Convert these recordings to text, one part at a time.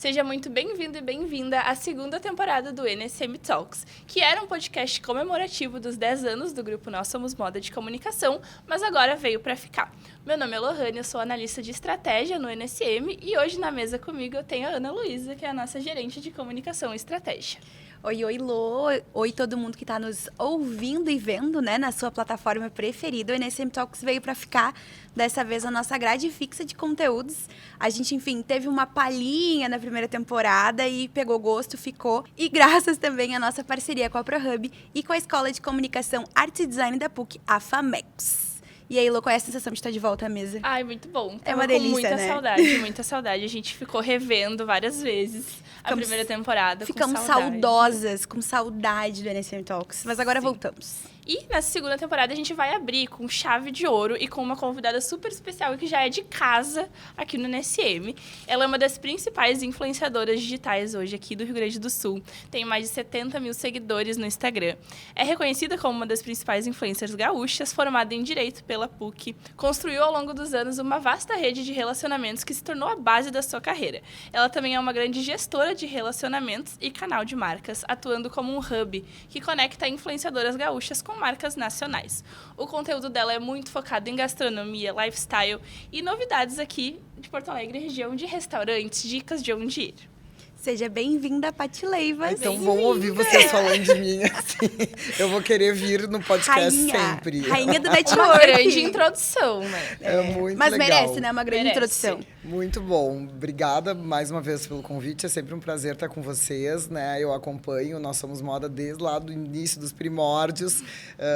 Seja muito bem-vindo e bem-vinda à segunda temporada do NSM Talks, que era um podcast comemorativo dos 10 anos do grupo Nós Somos Moda de Comunicação, mas agora veio para ficar. Meu nome é Lohane, eu sou analista de estratégia no NSM e hoje na mesa comigo eu tenho a Ana Luísa, que é a nossa gerente de comunicação e estratégia. Oi, Lô. Oi, todo mundo que está nos ouvindo e vendo, né, na sua plataforma preferida. O NSM Talks veio para ficar, dessa vez, a nossa grade fixa de conteúdos. A gente, enfim, teve uma palhinha na primeira temporada e pegou gosto, ficou. E graças também à nossa parceria com a ProHub e com a Escola de Comunicação, Arte e Design da PUC, a FAMEX. E aí, Lô, qual é a sensação de estar de volta à mesa? Ai, muito bom. É uma delícia, muita né? muita saudade. A gente ficou revendo várias vezes a primeira temporada. Ficamos saudosas, com saudade do NSM Talks. Mas agora voltamos. E nessa segunda temporada a gente vai abrir com chave de ouro e com uma convidada super especial que já é de casa aqui no NSM. Ela é uma das principais influenciadoras digitais hoje aqui do Rio Grande do Sul. Tem mais de 70 mil seguidores no Instagram. É reconhecida como uma das principais influencers gaúchas, formada em Direito pela PUC. Construiu ao longo dos anos uma vasta rede de relacionamentos que se tornou a base da sua carreira. Ela também é uma grande gestora de relacionamentos e canal de marcas, atuando como um hub que conecta influenciadoras gaúchas com marcas nacionais. O conteúdo dela é muito focado em gastronomia, lifestyle e novidades aqui de Porto Alegre, região de restaurantes, dicas de onde ir. Seja bem-vinda, Paty Leivas. É tão bom ouvir vocês falando de mim, assim. Eu vou querer vir no podcast sempre. Rainha do network. Uma grande introdução, né? É muito Mas legal. merece, né? Uma grande introdução. Muito bom. Obrigada mais uma vez pelo convite. É sempre um prazer estar com vocês, né? Eu acompanho, Nós Somos Moda desde lá do início dos primórdios.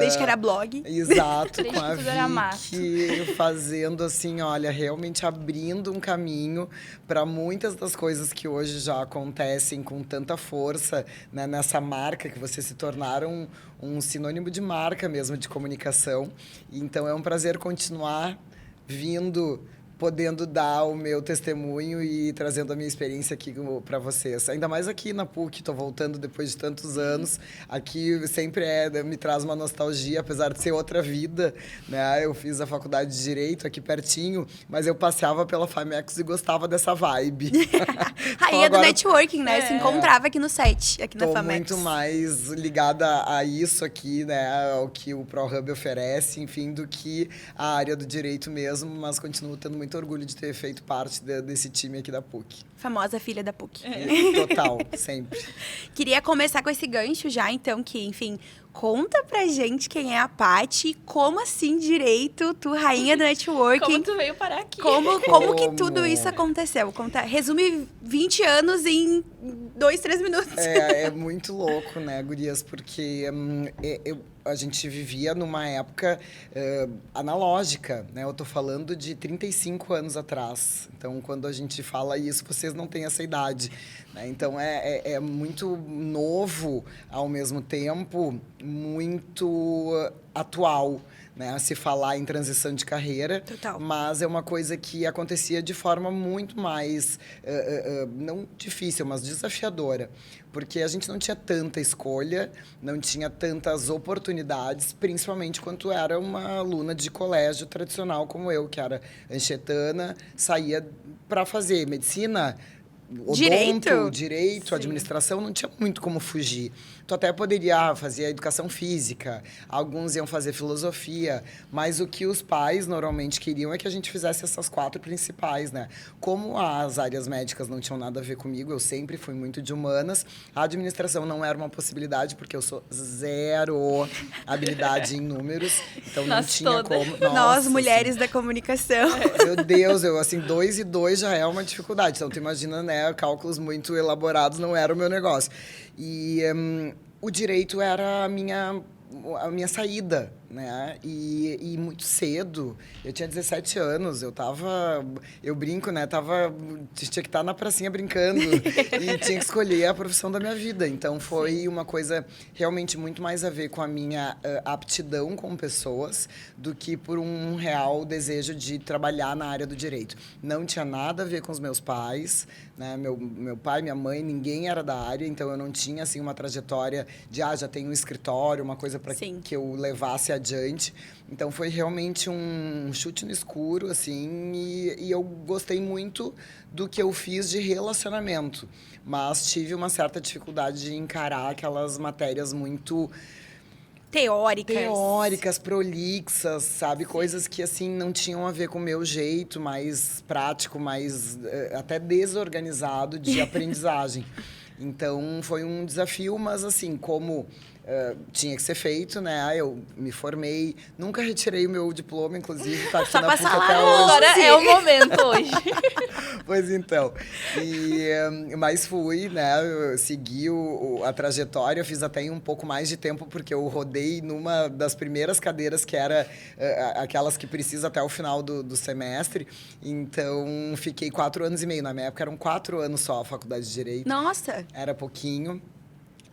Desde que era blog. Exato, Desde com a que tudo era mato. Vicky, fazendo assim, olha, realmente abrindo um caminho para muitas das coisas que hoje já acontecem com tanta força, né, nessa marca, que vocês se tornaram um sinônimo de marca mesmo, de comunicação. Então, é um prazer continuar vindo, podendo dar o meu testemunho e trazendo a minha experiência aqui para vocês. Ainda mais aqui na PUC, estou voltando depois de tantos anos. Aqui sempre me traz uma nostalgia, apesar de ser outra vida, né? Eu fiz a faculdade de Direito aqui pertinho, mas eu passeava pela FAMEX e gostava dessa vibe. Rainha do networking, né? Se encontrava aqui no set, aqui na FAMEX. Estou muito mais ligada a isso aqui, né? Ao que o ProHub oferece, enfim, do que a área do direito mesmo, mas continuo tendo muito orgulho de ter feito parte desse time aqui da PUC. Famosa filha da PUC. Total, sempre. Queria começar com esse gancho já, então, que, enfim, conta pra gente quem é a Paty, como assim direito, tu rainha do networking. Como tu veio parar aqui? Como que tudo isso aconteceu? Conta, resume 20 anos em 2, 3 minutos. É muito louco, né, gurias? Porque a gente vivia numa época analógica, né? Eu tô falando de 35 anos atrás. Então, quando a gente fala isso, vocês não têm essa idade, né? Então, é muito novo, ao mesmo tempo, muito atual, né, a se falar em transição de carreira. Total. Mas é uma coisa que acontecia de forma muito mais, não difícil, mas desafiadora. Porque a gente não tinha tanta escolha, não tinha tantas oportunidades, principalmente quando era uma aluna de colégio tradicional como eu, que era anchetana, saía para fazer medicina, direito, administração, não tinha muito como fugir. Tu até poderia fazer a educação física, alguns iam fazer filosofia, mas o que os pais normalmente queriam é que a gente fizesse essas 4 principais, né? Como as áreas médicas não tinham nada a ver comigo, eu sempre fui muito de humanas, a administração não era uma possibilidade, porque eu sou zero habilidade em números, então não tinha como... Nossa, nós, mulheres da comunicação. Meu Deus, 2 e 2 já é uma dificuldade, então tu imagina, né, cálculos muito elaborados não era o meu negócio. E o direito era a minha saída, né? E muito cedo, eu tinha 17 anos, eu brinco, né? Tinha que estar na pracinha brincando e tinha que escolher a profissão da minha vida. Então, foi uma coisa realmente muito mais a ver com a minha aptidão com pessoas do que por um real desejo de trabalhar na área do direito. Não tinha nada a ver com os meus pais, né? Meu pai, minha mãe, ninguém era da área, então eu não tinha, assim, uma trajetória de, já tenho um escritório, uma coisa para que eu levasse adiante. Então, foi realmente um chute no escuro, assim, e eu gostei muito do que eu fiz de relacionamento. Mas tive uma certa dificuldade de encarar aquelas matérias muito Teóricas. prolixas, sabe? Coisas que, assim, não tinham a ver com o meu jeito, mais prático, mais até desorganizado de aprendizagem. Então, foi um desafio, mas, assim, como tinha que ser feito, né? Eu me formei, nunca retirei o meu diploma, inclusive, tá aqui Só na passa PUC lá, até não. hoje. Agora é o momento hoje. Pois então. Mas fui, né? Eu segui a trajetória, eu fiz até em um pouco mais de tempo, porque eu rodei numa das primeiras cadeiras, que era aquelas que precisa até o final do semestre. Então, fiquei 4 anos e meio. Na minha época, eram 4 anos só a faculdade de Direito. Nossa! Era pouquinho.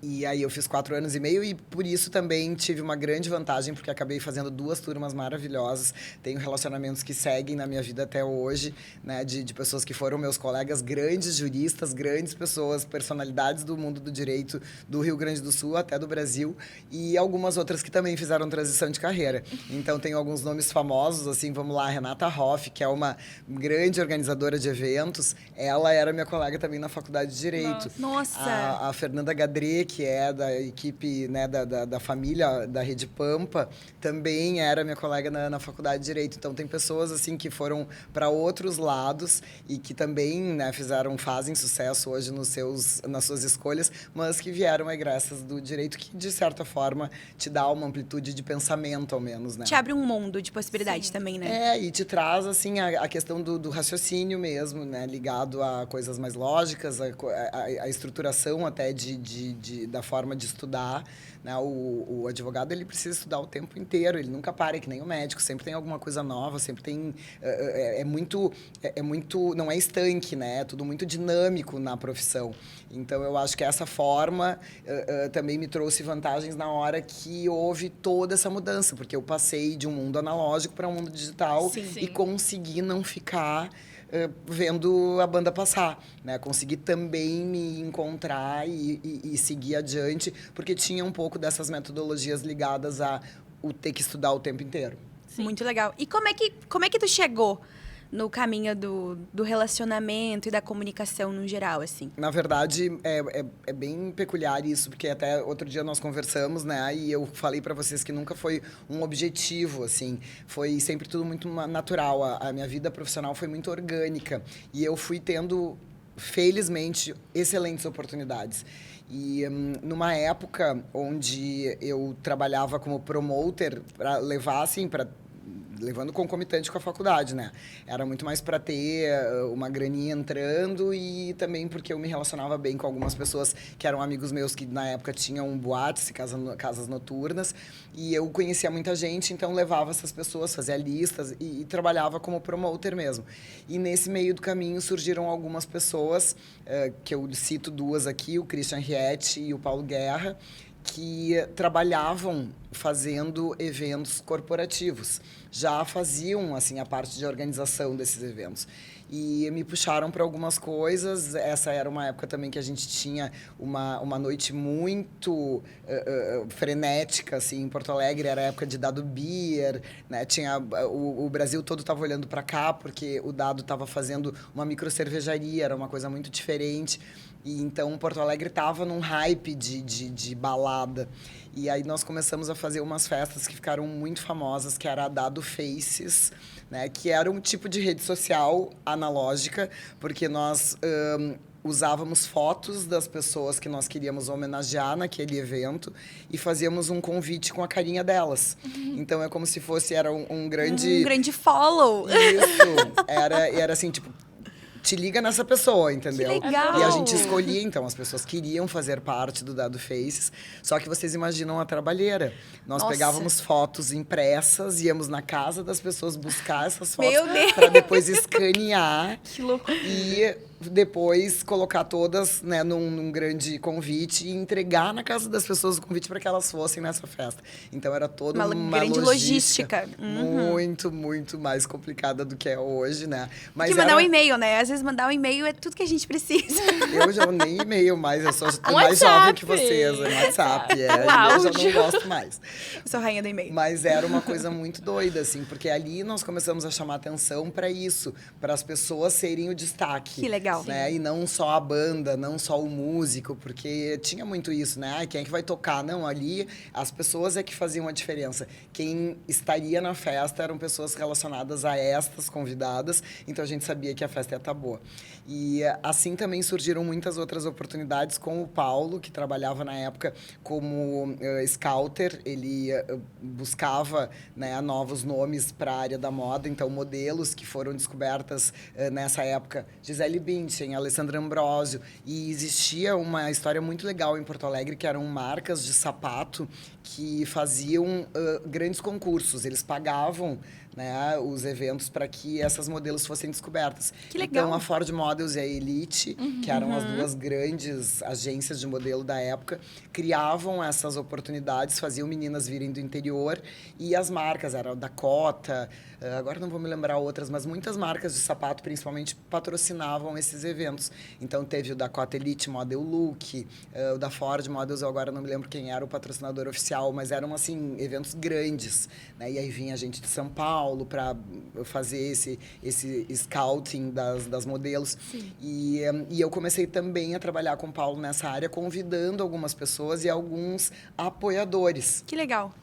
E aí eu fiz 4 anos e meio e por isso também tive uma grande vantagem, porque acabei fazendo 2 turmas maravilhosas. Tenho relacionamentos que seguem na minha vida até hoje, né? De pessoas que foram meus colegas, grandes juristas, grandes pessoas, personalidades do mundo do direito do Rio Grande do Sul até do Brasil. E algumas outras que também fizeram transição de carreira. Então, tenho alguns nomes famosos, assim, vamos lá, Renata Hoff, que é uma grande organizadora de eventos. Ela era minha colega também na faculdade de Direito. Nossa! A Fernanda Gadret, que é da equipe, né, da família da Rede Pampa, também era minha colega na faculdade de Direito. Então, tem pessoas assim que foram para outros lados e que também, né, fazem sucesso hoje nas suas escolhas, mas que vieram egressas do direito, que, de certa forma, te dá uma amplitude de pensamento, ao menos, né? Te abre um mundo de possibilidade também, né? E te traz, assim, a questão do raciocínio mesmo, né? Ligado a coisas mais lógicas, a estruturação até da forma de estudar, né? O advogado, ele precisa estudar o tempo inteiro, ele nunca para, é que nem o médico, sempre tem alguma coisa nova, sempre tem... É muito... Não é estanque, né? É tudo muito dinâmico na profissão. Então, eu acho que essa forma também me trouxe vantagens na hora que houve toda essa mudança, porque eu passei de um mundo analógico para um mundo digital. Sim. E consegui não ficar vendo a banda passar, né? Consegui também me encontrar e seguir adiante, porque tinha um pouco dessas metodologias ligadas a o ter que estudar o tempo inteiro. Sim. Muito legal. E como é que tu chegou no caminho do relacionamento e da comunicação no geral, assim? Na verdade, é bem peculiar isso, porque até outro dia nós conversamos, né? E eu falei para vocês que nunca foi um objetivo, assim. Foi sempre tudo muito natural. A minha vida profissional foi muito orgânica. E eu fui tendo, felizmente, excelentes oportunidades. E numa época onde eu trabalhava como promoter, para levar, assim, levando concomitante com a faculdade, né? Era muito mais para ter uma graninha entrando e também porque eu me relacionava bem com algumas pessoas que eram amigos meus que na época tinham boates e casas noturnas, e eu conhecia muita gente, então levava essas pessoas, fazia listas e trabalhava como promoter mesmo. E nesse meio do caminho surgiram algumas pessoas, que eu cito 2 aqui, o Christian Rietti e o Paulo Guerra, que trabalhavam fazendo eventos corporativos. Já faziam, assim, a parte de organização desses eventos. E me puxaram para algumas coisas. Essa era uma época também que a gente tinha uma noite muito frenética, assim, em Porto Alegre. Era a época de Dado Beer, né? O Brasil todo estava olhando para cá, porque o Dado estava fazendo uma microcervejaria, era uma coisa muito diferente. E então, Porto Alegre estava num hype de balada. E aí nós começamos a fazer umas festas que ficaram muito famosas, que era a Dado Faces, né? Que era um tipo de rede social analógica, porque nós usávamos fotos das pessoas que nós queríamos homenagear naquele evento e fazíamos um convite com a carinha delas. Então, é como se era um grande... Um grande follow. Isso. Era assim, tipo... Te liga nessa pessoa, entendeu? Que legal! E a gente escolhia, então, as pessoas queriam fazer parte do Dado Faces, só que vocês imaginam a trabalheira. Nós pegávamos fotos impressas, íamos na casa das pessoas buscar essas fotos para depois escanear. Que loucura! E depois colocar todas, né, num grande convite e entregar na casa das pessoas o convite para que elas fossem nessa festa. Então era toda uma grande logística. Muito, muito mais complicada do que é hoje, né? Mas mandar um e-mail, né? Às vezes mandar um e-mail é tudo que a gente precisa. Eu já nem e-mail mais, eu sou mais jovem que vocês, no WhatsApp. E-mail eu já não gosto mais. Eu sou rainha do e-mail. Mas era uma coisa muito doida, assim, porque ali nós começamos a chamar atenção para isso, para as pessoas serem o destaque. Que legal. Né? E não só a banda, não só o músico, porque tinha muito isso, né? Quem é que vai tocar? Não, ali as pessoas é que faziam a diferença. Quem estaria na festa eram pessoas relacionadas a estas convidadas, então a gente sabia que a festa ia estar boa. E assim também surgiram muitas outras oportunidades com o Paulo, que trabalhava na época como scouter. Ele buscava, né, novos nomes para a área da moda, então modelos que foram descobertas nessa época. Gisele Bündchen, Alessandra Ambrosio. E existia uma história muito legal em Porto Alegre, que eram marcas de sapato que faziam grandes concursos. Eles pagavam, né, os eventos para que essas modelos fossem descobertas. Que legal. Então, a Ford Models e a Elite, que eram as duas grandes agências de modelo da época, criavam essas oportunidades, faziam meninas virem do interior, e as marcas eram Dakota, agora não vou me lembrar outras, mas muitas marcas de sapato, principalmente, patrocinavam esses eventos. Então, teve o Dakota Elite Model Look, o da Ford Models, eu agora não me lembro quem era o patrocinador oficial, mas eram, assim, eventos grandes, né? E aí vinha gente de São Paulo para fazer esse scouting das modelos. E eu comecei também a trabalhar com o Paulo nessa área, convidando algumas pessoas e alguns apoiadores. Que legal.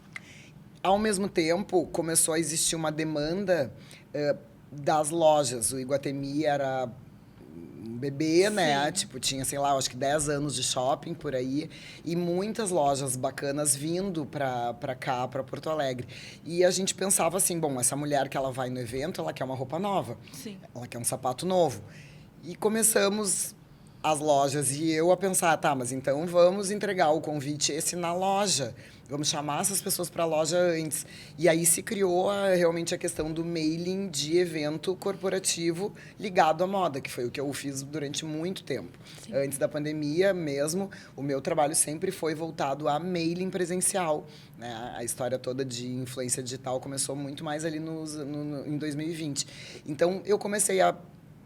Ao mesmo tempo, começou a existir uma demanda das lojas. O Iguatemi era um bebê, né? Tipo, tinha, sei lá, acho que 10 anos de shopping por aí. E muitas lojas bacanas vindo para cá, para Porto Alegre. E a gente pensava assim, bom, essa mulher que ela vai no evento, ela quer uma roupa nova. Sim. Ela quer um sapato novo. E começamos, as lojas e eu, a pensar, tá, mas então vamos entregar o convite esse na loja. Vamos chamar essas pessoas para a loja antes. E aí se criou realmente a questão do mailing de evento corporativo ligado à moda, que foi o que eu fiz durante muito tempo. Sim. Antes da pandemia mesmo, o meu trabalho sempre foi voltado a mailing presencial. Né? A história toda de influência digital começou muito mais ali em 2020. Então, eu comecei a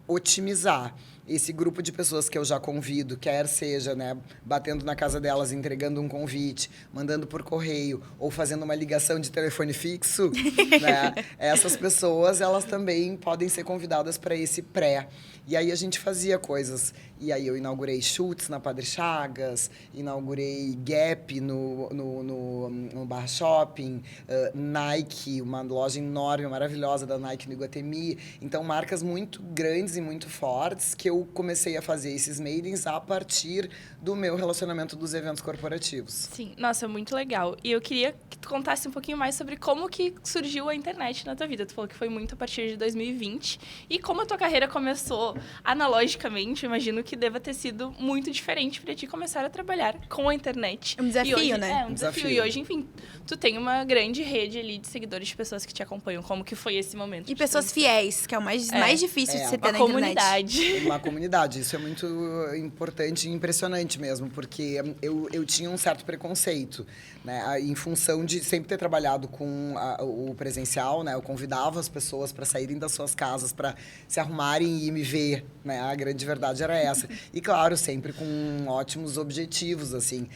otimizar esse grupo de pessoas que eu já convido, quer seja, né, batendo na casa delas, entregando um convite, mandando por correio ou fazendo uma ligação de telefone fixo, né, essas pessoas, elas também podem ser convidadas para esse pré. E aí a gente fazia coisas. E aí eu inaugurei Schutz na Padre Chagas, inaugurei Gap no Bar Shopping, Nike, uma loja enorme, maravilhosa da Nike no Iguatemi. Então, marcas muito grandes e muito fortes que eu comecei a fazer esses mailings a partir do meu relacionamento dos eventos corporativos. Sim, nossa, muito legal. E eu queria que tu contasse um pouquinho mais sobre como que surgiu a internet na tua vida. Tu falou que foi muito a partir de 2020. E como a tua carreira começou analogicamente, imagino que deva ter sido muito diferente para ti começar a trabalhar com a internet. Um desafio, hoje, né? É, um desafio. E hoje, enfim, tu tem uma grande rede ali de seguidores, de pessoas que te acompanham. Como que foi esse momento? E pessoas fiéis, que é o mais difícil de você ter na comunidade. Uma comunidade. Isso é muito importante e impressionante mesmo, porque eu tinha um certo preconceito, né? Em função de sempre ter trabalhado com o presencial, né? Eu convidava as pessoas para saírem das suas casas, para se arrumarem e me ver, né? A grande verdade era essa. E, claro, sempre com ótimos objetivos, assim,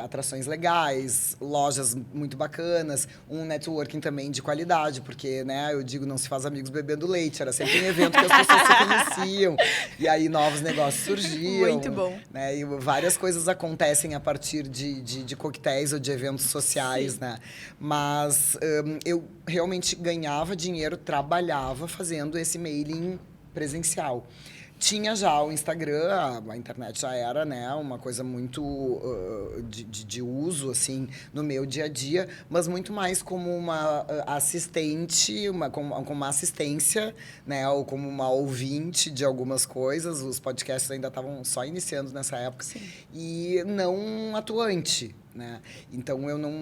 atrações legais, lojas muito bacanas, um networking também de qualidade, porque, né, eu digo, não se faz amigos bebendo leite, era sempre um evento que as pessoas se conheciam, e aí novos negócios surgiam. Muito bom. Né, e várias coisas acontecem a partir de coquetéis ou de eventos sociais, né? Mas eu realmente ganhava dinheiro, trabalhava fazendo esse mailing presencial. Tinha já o Instagram, a internet já era, né, uma coisa muito de uso, assim, no meu dia a dia, mas muito mais como uma assistente, como uma assistência, né, ou como uma ouvinte de algumas coisas. Os podcasts ainda estavam só iniciando nessa época. Sim. E não atuante. né? Então, eu não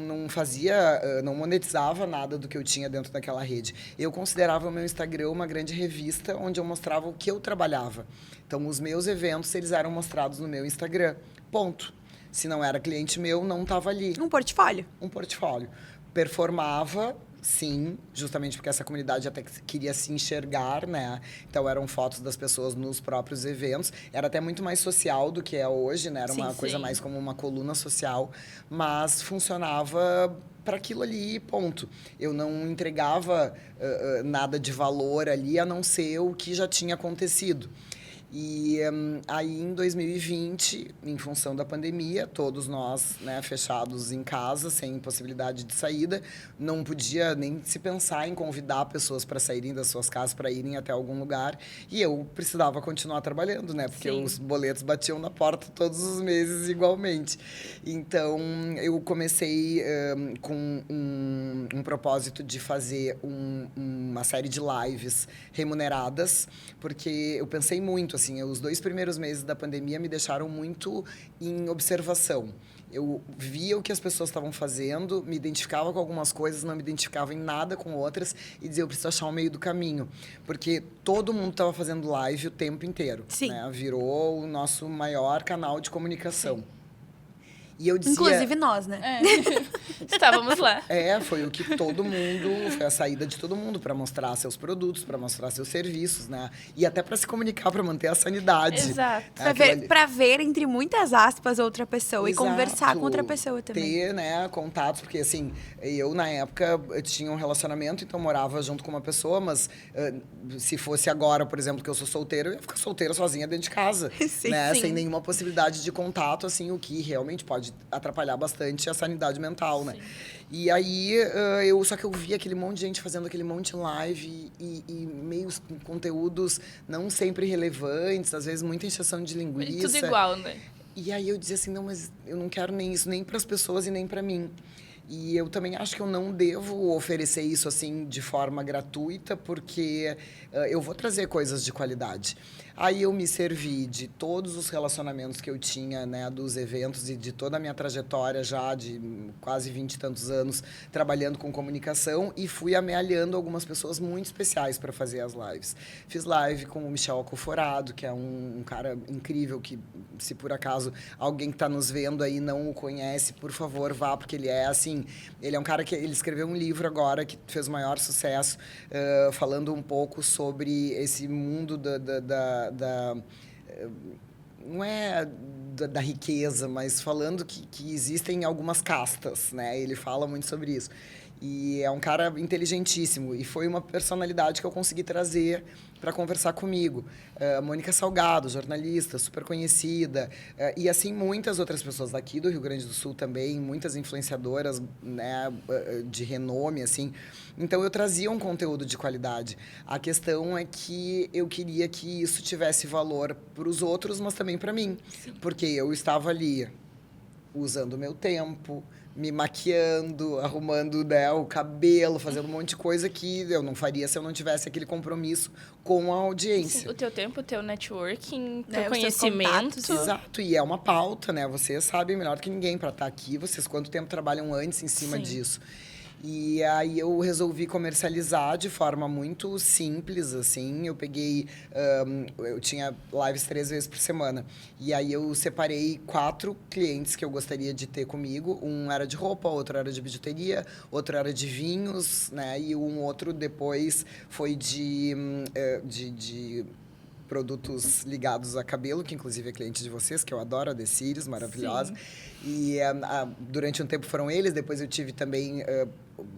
não monetizava nada do que eu tinha dentro daquela rede. Eu considerava o meu Instagram uma grande revista onde eu mostrava o que eu trabalhava. Então, os meus eventos, eles eram mostrados no meu Instagram. Ponto. Se não era cliente meu, não estava ali. Um portfólio. Um portfólio. Performava, sim, justamente porque essa comunidade até queria se enxergar, né? Então, eram fotos das pessoas nos próprios eventos. Era até muito mais social do que é hoje, né? Era uma coisa mais como uma coluna social, mas funcionava para aquilo ali, ponto. Eu não entregava nada de valor ali, a não ser o que já tinha acontecido. E aí, em 2020, em função da pandemia, todos nós, né, fechados em casa, sem possibilidade de saída, não podia nem se pensar em convidar pessoas para saírem das suas casas, para irem até algum lugar. E eu precisava continuar trabalhando, né? Porque os boletos batiam na porta todos os meses igualmente. Então, eu comecei com um propósito de fazer uma série de lives remuneradas, porque eu pensei muito, assim, os 2 primeiros meses da pandemia me deixaram muito em observação. Eu via o que as pessoas estavam fazendo, me identificava com algumas coisas, não me identificava em nada com outras e dizia, eu preciso achar um meio do caminho. Porque todo mundo estava fazendo live o tempo inteiro. Sim. Né? Virou o nosso maior canal de comunicação. Sim. E eu dizia... Inclusive nós, né? Estávamos lá. Foi o que todo mundo... Foi a saída de todo mundo para mostrar seus produtos, para mostrar seus serviços, né? E até para se comunicar, para manter a sanidade. Exato. Para ver, entre muitas aspas, outra pessoa. Exato. E conversar com outra pessoa também. Ter, né, contatos. Porque, assim, eu, na época, eu tinha um relacionamento, então morava junto com uma pessoa, mas se fosse agora, por exemplo, que eu sou solteira, eu ia ficar solteira sozinha dentro de casa. Sim, né? sim. Sem nenhuma possibilidade de contato, assim, o que realmente pode atrapalhar bastante a sanidade mental, né? E aí, só que eu via aquele monte de gente fazendo aquele monte de live e meios com conteúdos não sempre relevantes, às vezes muita encheção de linguiça. E tudo igual, né? E aí eu dizia assim, não, mas eu não quero nem isso, nem para as pessoas e nem para mim. E eu também acho que eu não devo oferecer isso assim de forma gratuita, porque eu vou trazer coisas de qualidade. Aí eu me servi de todos os relacionamentos que eu tinha, né, dos eventos e de toda a minha trajetória já de quase 20 e tantos anos trabalhando com comunicação e fui amealhando algumas pessoas muito especiais para fazer as lives. Fiz live com o Michel Alcoforado, que é um cara incrível que, se por acaso alguém que está nos vendo aí não o conhece, por favor, vá, porque ele é assim, ele é um cara que ele escreveu um livro agora que fez o maior sucesso, falando um pouco sobre esse mundo não é da riqueza, mas falando que existem algumas castas, né? Ele fala muito sobre isso. E é um cara inteligentíssimo. E foi uma personalidade que eu consegui trazer para conversar comigo. Mônica Salgado, jornalista, super conhecida. E assim, muitas outras pessoas daqui do Rio Grande do Sul também, muitas influenciadoras, né, de renome, assim. Então, eu trazia um conteúdo de qualidade. A questão é que eu queria que isso tivesse valor para os outros, mas também para mim. Sim. Porque eu estava ali usando o meu tempo, me maquiando, arrumando, né, o cabelo, fazendo um monte de coisa que eu não faria se eu não tivesse aquele compromisso com a audiência. Sim, o teu tempo, o teu networking, Né, teu os teus conhecimento. contatos. Exato, e é uma pauta, né? Vocês sabem melhor que ninguém para estar aqui. Vocês quanto tempo trabalham antes em cima Sim. disso? E aí eu resolvi comercializar de forma muito simples, assim. Eu peguei... eu tinha lives 3 vezes por semana. E aí eu separei 4 clientes que eu gostaria de ter comigo. Um era de roupa, outro era de bijuteria, outro era de vinhos, né? E um outro depois foi de produtos ligados a cabelo, que inclusive é cliente de vocês, que eu adoro, a Decírios, maravilhosa. Sim. E durante um tempo foram eles, depois eu tive também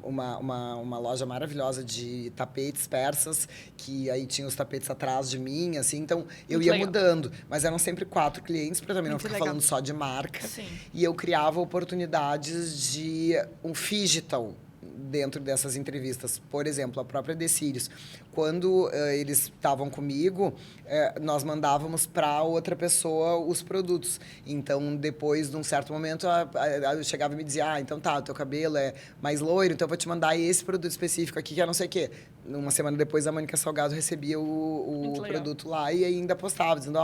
uma loja maravilhosa de tapetes persas, que aí tinha os tapetes atrás de mim, assim, então eu Muito ia legal. mudando. Mas eram sempre 4 clientes, para também não Muito ficar legal. falando só de marca. Sim. E eu criava oportunidades de um phygital dentro dessas entrevistas. Por exemplo, a própria Decírios. Quando eles estavam comigo, nós mandávamos para outra pessoa os produtos. Então, depois de um certo momento, eu chegava e me dizia, então tá, o teu cabelo é mais loiro, então eu vou te mandar esse produto específico aqui, que é não sei o quê. Uma semana depois, a Mônica Salgado recebia o Muito legal. produto lá e ainda postava, dizendo,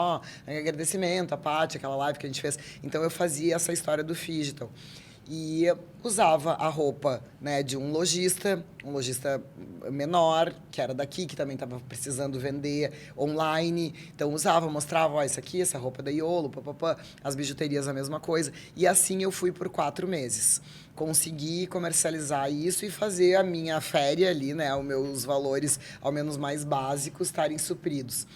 agradecimento, a Paty, aquela live que a gente fez. Então, eu fazia essa história do phygital. e usava a roupa, né, de um lojista menor, que era daqui, que também estava precisando vender online. Então, usava, mostrava, ó, isso aqui, essa roupa da Iolo, papapá, as bijuterias, a mesma coisa. E assim eu fui por 4 meses. Consegui comercializar isso e fazer a minha féria ali, né, os meus valores, ao menos mais básicos, estarem supridos.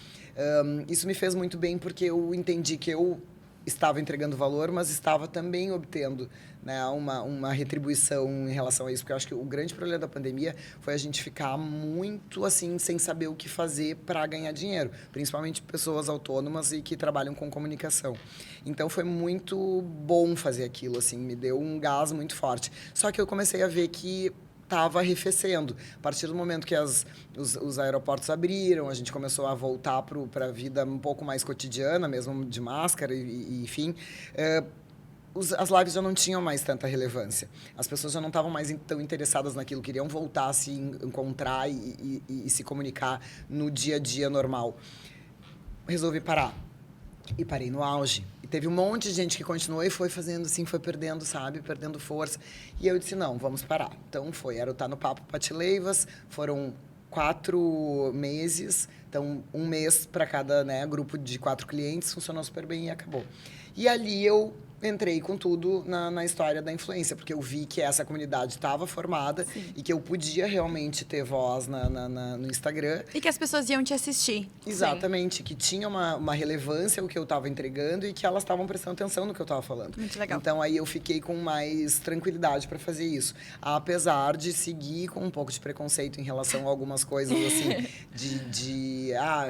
Isso me fez muito bem porque eu entendi que eu estava entregando valor, mas estava também obtendo, né, uma retribuição em relação a isso, porque eu acho que o grande problema da pandemia foi a gente ficar muito assim sem saber o que fazer para ganhar dinheiro, principalmente pessoas autônomas e que trabalham com comunicação. Então foi muito bom fazer aquilo, assim, me deu um gás muito forte. Só que eu comecei a ver que estava arrefecendo. A partir do momento que os aeroportos abriram, a gente começou a voltar para a vida um pouco mais cotidiana, mesmo de máscara, enfim, as lives já não tinham mais tanta relevância. As pessoas já não estavam mais tão interessadas naquilo, queriam voltar a se encontrar e se comunicar no dia a dia normal. Resolvi parar. E parei no auge. E teve um monte de gente que continuou e foi fazendo assim, foi perdendo, sabe? Perdendo força. E eu disse, não, vamos parar. Então era o Tá no Papo Pati Leivas, foram 4 meses. Então, 1 mês para cada, né, grupo de 4 clientes, funcionou super bem e acabou. E ali eu entrei com tudo na história da influência, porque eu vi que essa comunidade estava formada. Sim. E que eu podia realmente ter voz no Instagram. E que as pessoas iam te assistir. Exatamente, sim. Que tinha uma relevância o que eu estava entregando e que elas estavam prestando atenção no que eu estava falando. Muito legal. Então, aí eu fiquei com mais tranquilidade para fazer isso. Apesar de seguir com um pouco de preconceito em relação a algumas coisas, assim,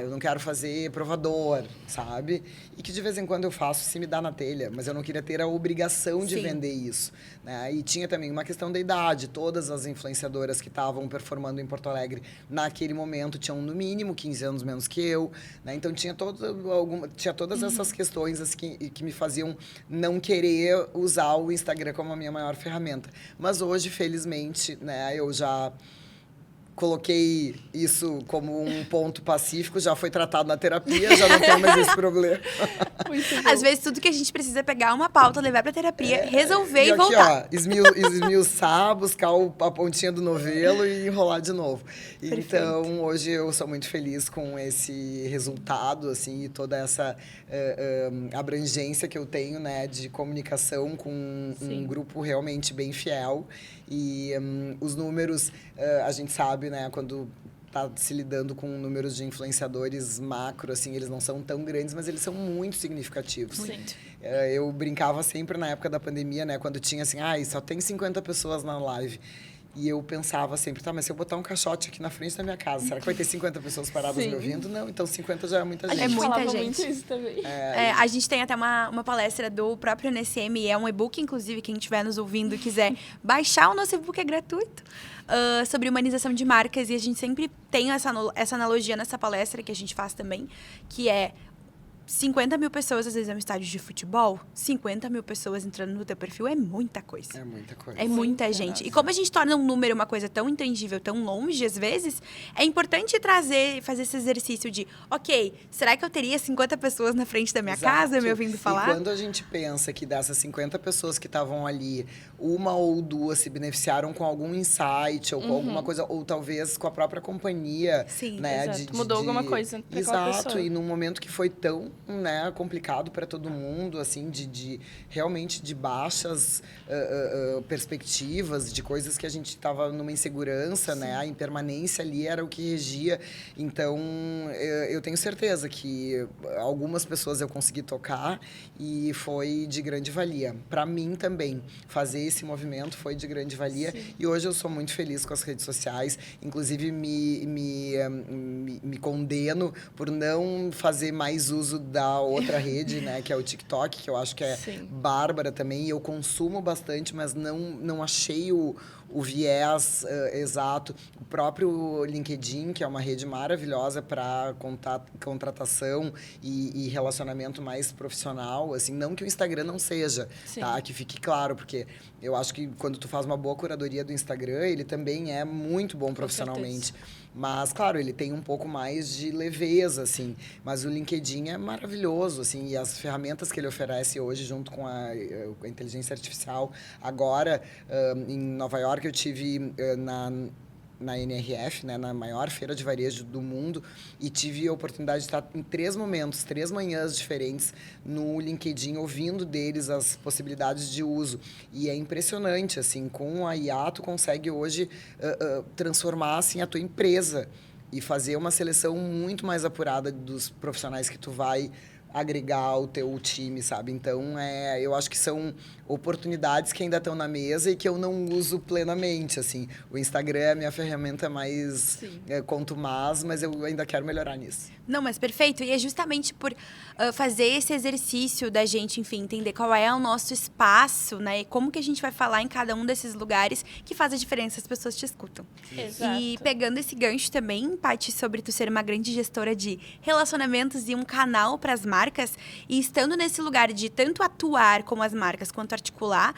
eu não quero fazer provador, sabe? E que de vez em quando eu faço se me dá na telha, mas eu não queria ter a obrigação de vender isso, né? E tinha também uma questão da idade. Todas as influenciadoras que estavam performando em Porto Alegre naquele momento tinham no mínimo 15 anos menos que eu, né? Então tinha todas essas questões assim, que me faziam não querer usar o Instagram como a minha maior ferramenta. Mas hoje, felizmente, né, eu já coloquei isso como um ponto pacífico, já foi tratado na terapia, já não tenho mais esse problema. Às vezes, tudo que a gente precisa é pegar uma pauta, levar pra terapia, resolver e aqui, voltar. Ó, esmiuçar, buscar a pontinha do novelo e enrolar de novo. Perfeito. Então, hoje eu sou muito feliz com esse resultado, assim, e toda essa abrangência que eu tenho, né, de comunicação com um grupo realmente bem fiel. E os números, a gente sabe, né, quando está se lidando com números de influenciadores macro, assim, eles não são tão grandes, mas eles são muito significativos. Muito. Eu brincava sempre na época da pandemia, né, quando tinha assim, só tem 50 pessoas na live. E eu pensava sempre, tá, mas se eu botar um caixote aqui na frente da minha casa, será que vai ter 50 pessoas paradas me ouvindo? Não, então 50 já é muita gente. A gente muita falava gente. muito isso também. A gente tem até uma palestra do próprio NSM, é um e-book, inclusive, quem estiver nos ouvindo e quiser baixar o nosso e-book, é gratuito, sobre humanização de marcas. E a gente sempre tem essa analogia nessa palestra que a gente faz também, que é 50 mil pessoas, às vezes, é um estádio de futebol. 50 mil pessoas entrando no teu perfil é muita coisa. É muita coisa. É muita gente. E como a gente torna um número uma coisa tão intangível, tão longe, às vezes, é importante fazer esse exercício de, ok, será que eu teria 50 pessoas na frente da minha casa me ouvindo falar? E quando a gente pensa que dessas 50 pessoas que estavam ali, 1 ou 2 se beneficiaram com algum insight ou com alguma coisa, ou talvez com a própria companhia. Sim, né? Exato. Mudou alguma coisa pra aquela pessoa. Exato, e num momento que foi tão, né, complicado para todo mundo, assim, realmente de baixas perspectivas, de coisas que a gente estava numa insegurança, né? A impermanência ali era o que regia. Então, eu tenho certeza que algumas pessoas eu consegui tocar e foi de grande valia. Para mim também, fazer esse movimento foi de grande valia. Sim. E hoje eu sou muito feliz com as redes sociais. Inclusive, me condeno por não fazer mais uso da outra rede, né, que é o TikTok, que eu acho que é bárbara também, e eu consumo bastante, mas não achei o o viés exato. O próprio LinkedIn, que é uma rede maravilhosa para contratação e relacionamento mais profissional, assim, não que o Instagram não seja, tá? Que fique claro, porque eu acho que quando tu faz uma boa curadoria do Instagram, ele também é muito bom profissionalmente. Mas, claro, ele tem um pouco mais de leveza, assim. Mas o LinkedIn é maravilhoso, assim. E as ferramentas que ele oferece hoje, junto com a inteligência artificial. Agora, em Nova York, eu tive na NRF, né, na maior feira de varejo do mundo, e tive a oportunidade de estar em 3 momentos, 3 manhãs diferentes no LinkedIn, ouvindo deles as possibilidades de uso. E é impressionante, assim, com a IA, tu consegue hoje transformar, assim, a tua empresa e fazer uma seleção muito mais apurada dos profissionais que tu vai agregar ao teu time, sabe? Então, eu acho que são oportunidades que ainda estão na mesa e que eu não uso plenamente, assim. O Instagram é a minha ferramenta mais contumaz, mas eu ainda quero melhorar nisso. Não, mas perfeito. E é justamente por fazer esse exercício da gente, enfim, entender qual é o nosso espaço, né? E como que a gente vai falar em cada um desses lugares que faz a diferença, as pessoas te escutam. Exato. E pegando esse gancho também, Paty, sobre tu ser uma grande gestora de relacionamentos e um canal para as marcas, e estando nesse lugar de tanto atuar com as marcas quanto articular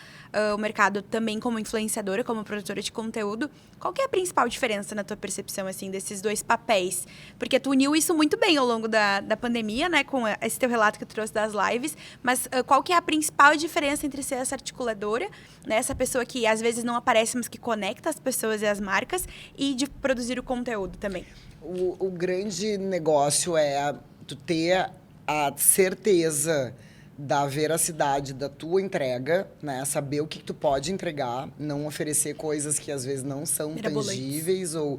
o mercado também como influenciadora, como produtora de conteúdo, qual que é a principal diferença na tua percepção, assim, desses dois papéis? Porque tu uniu isso muito bem ao longo da pandemia, né, com esse teu relato que tu trouxe das lives, mas qual que é a principal diferença entre ser essa articuladora, né, essa pessoa que às vezes não aparece, mas que conecta as pessoas e as marcas, e de produzir o conteúdo também? O grande negócio é tu ter a certeza da veracidade da tua entrega, né? Saber o que tu pode entregar, não oferecer coisas que às vezes não são tangíveis ou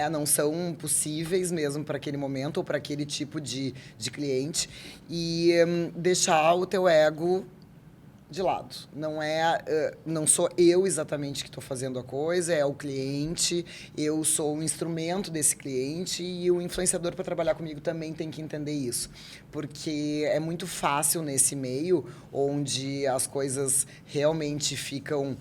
não são possíveis mesmo para aquele momento ou para aquele tipo de cliente, e deixar o teu ego de lado. Não sou eu exatamente que estou fazendo a coisa, é o cliente, eu sou um instrumento desse cliente, e o influenciador, para trabalhar comigo, também tem que entender isso. Porque é muito fácil nesse meio, onde as coisas realmente ficam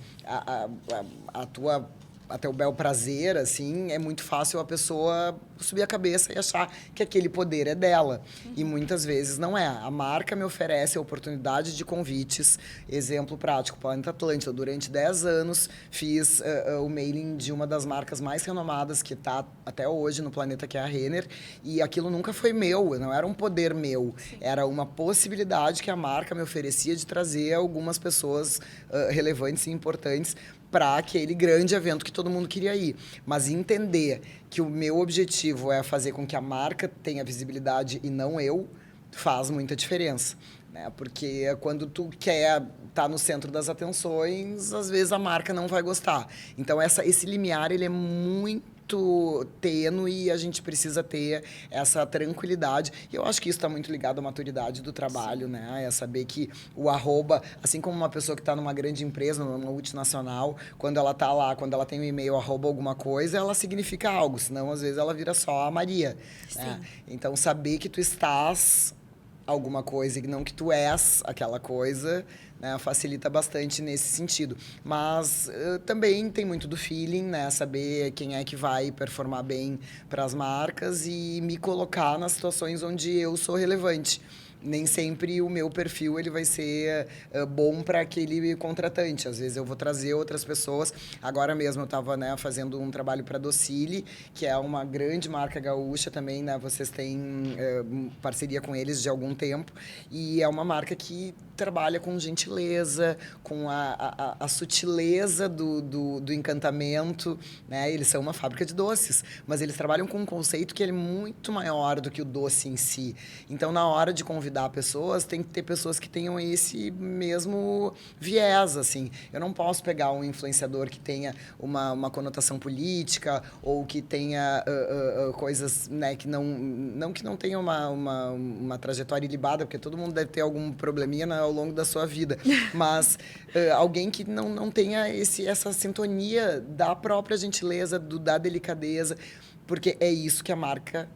a teu bel prazer, assim, é muito fácil a pessoa subir a cabeça e achar que aquele poder é dela. E muitas vezes não é. A marca me oferece a oportunidade de convites. Exemplo prático, Planeta Atlântida. Durante 10 anos, fiz o mailing de uma das marcas mais renomadas que está até hoje no planeta, que é a Renner. E aquilo nunca foi meu, não era um poder meu. Era uma possibilidade que a marca me oferecia de trazer algumas pessoas relevantes e importantes para aquele grande evento que todo mundo queria ir. Mas entender que o meu objetivo é fazer com que a marca tenha visibilidade e não eu, faz muita diferença, né? Porque quando tu quer estar no centro das atenções, às vezes a marca não vai gostar. Então, esse limiar, ele é muito tênue, e a gente precisa ter essa tranquilidade. E eu acho que isso está muito ligado à maturidade do trabalho, né? É saber que o arroba, assim como uma pessoa que está numa grande empresa, numa multinacional, quando ela está lá, quando ela tem um e-mail arroba alguma coisa, ela significa algo, senão às vezes ela vira só a Maria. Né? Então, saber que tu estás alguma coisa e não que tu és aquela coisa, né, facilita bastante nesse sentido. Mas também tem muito do feeling, né? Saber quem é que vai performar bem para as marcas e me colocar nas situações onde eu sou relevante. Nem sempre o meu perfil ele vai ser bom para aquele contratante. Às vezes eu vou trazer outras pessoas. Agora mesmo eu estava, né, fazendo um trabalho para a Docile, que é uma grande marca gaúcha também, né? Vocês têm parceria com eles de algum tempo. E é uma marca que trabalha com gentileza, com a sutileza do encantamento, né? Eles são uma fábrica de doces, mas eles trabalham com um conceito que é muito maior do que o doce em si. Então, na hora de convidar pessoas, tem que ter pessoas que tenham esse mesmo viés, assim. Eu não posso pegar um influenciador que tenha uma conotação política ou que tenha coisas, né, que não tenha uma trajetória ilibada, porque todo mundo deve ter algum probleminha ao longo da sua vida, mas alguém que não tenha essa sintonia da própria gentileza, da delicadeza, porque é isso que a marca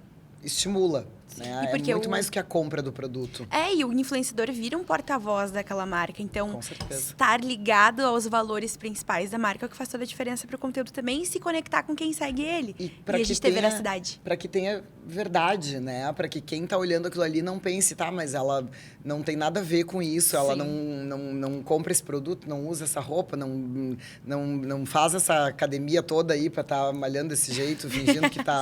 estimula. Né? É porque muito mais do que a compra do produto. E o influenciador vira um porta-voz daquela marca. Então, Com certeza. estar ligado aos valores principais da marca é o que faz toda a diferença para o conteúdo também e se conectar com quem segue ele. E a gente ter veracidade. Para que tenha verdade, né? Para que quem tá olhando aquilo ali não pense, tá, mas ela não tem nada a ver com isso, ela não compra esse produto, não usa essa roupa, não faz essa academia toda aí para estar malhando desse jeito, fingindo que tá...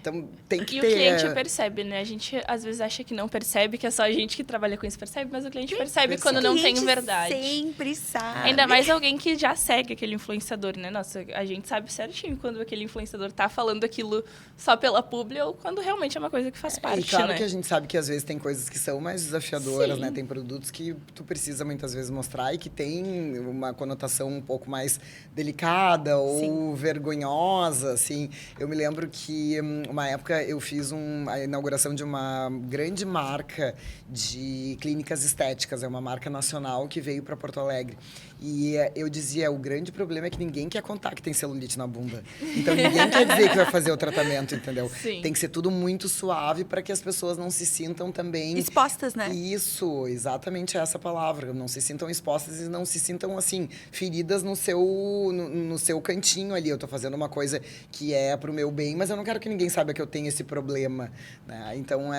Então, tem que ter... E o cliente percebe, né? A gente, às vezes, acha que não percebe, que é só a gente que trabalha com isso percebe, mas o cliente percebe quando não tem verdade. Sempre sabe. Ainda mais alguém que já segue aquele influenciador, né? Nossa, a gente sabe certinho quando aquele influenciador tá falando aquilo só pela publi ou quando realmente é uma coisa que faz parte, E claro, né? que a gente sabe que às vezes tem coisas que são mais desafiadoras, né? Tem produtos que tu precisa muitas vezes mostrar e que tem uma conotação um pouco mais delicada ou vergonhosa, assim. Eu me lembro que uma época eu fiz a inauguração de uma grande marca de clínicas estéticas, é uma marca nacional que veio para Porto Alegre. E eu dizia, o grande problema é que ninguém quer contar que tem celulite na bunda. Então ninguém quer dizer que vai fazer o tratamento, entendeu? Sim. Tem que ser tudo muito suave para que as pessoas não se sintam também... expostas, né? Isso, exatamente essa palavra. Não se sintam expostas e não se sintam, assim, feridas no seu cantinho ali. Eu tô fazendo uma coisa que é pro meu bem, mas eu não quero que ninguém saiba que eu tenho esse problema, né? Então,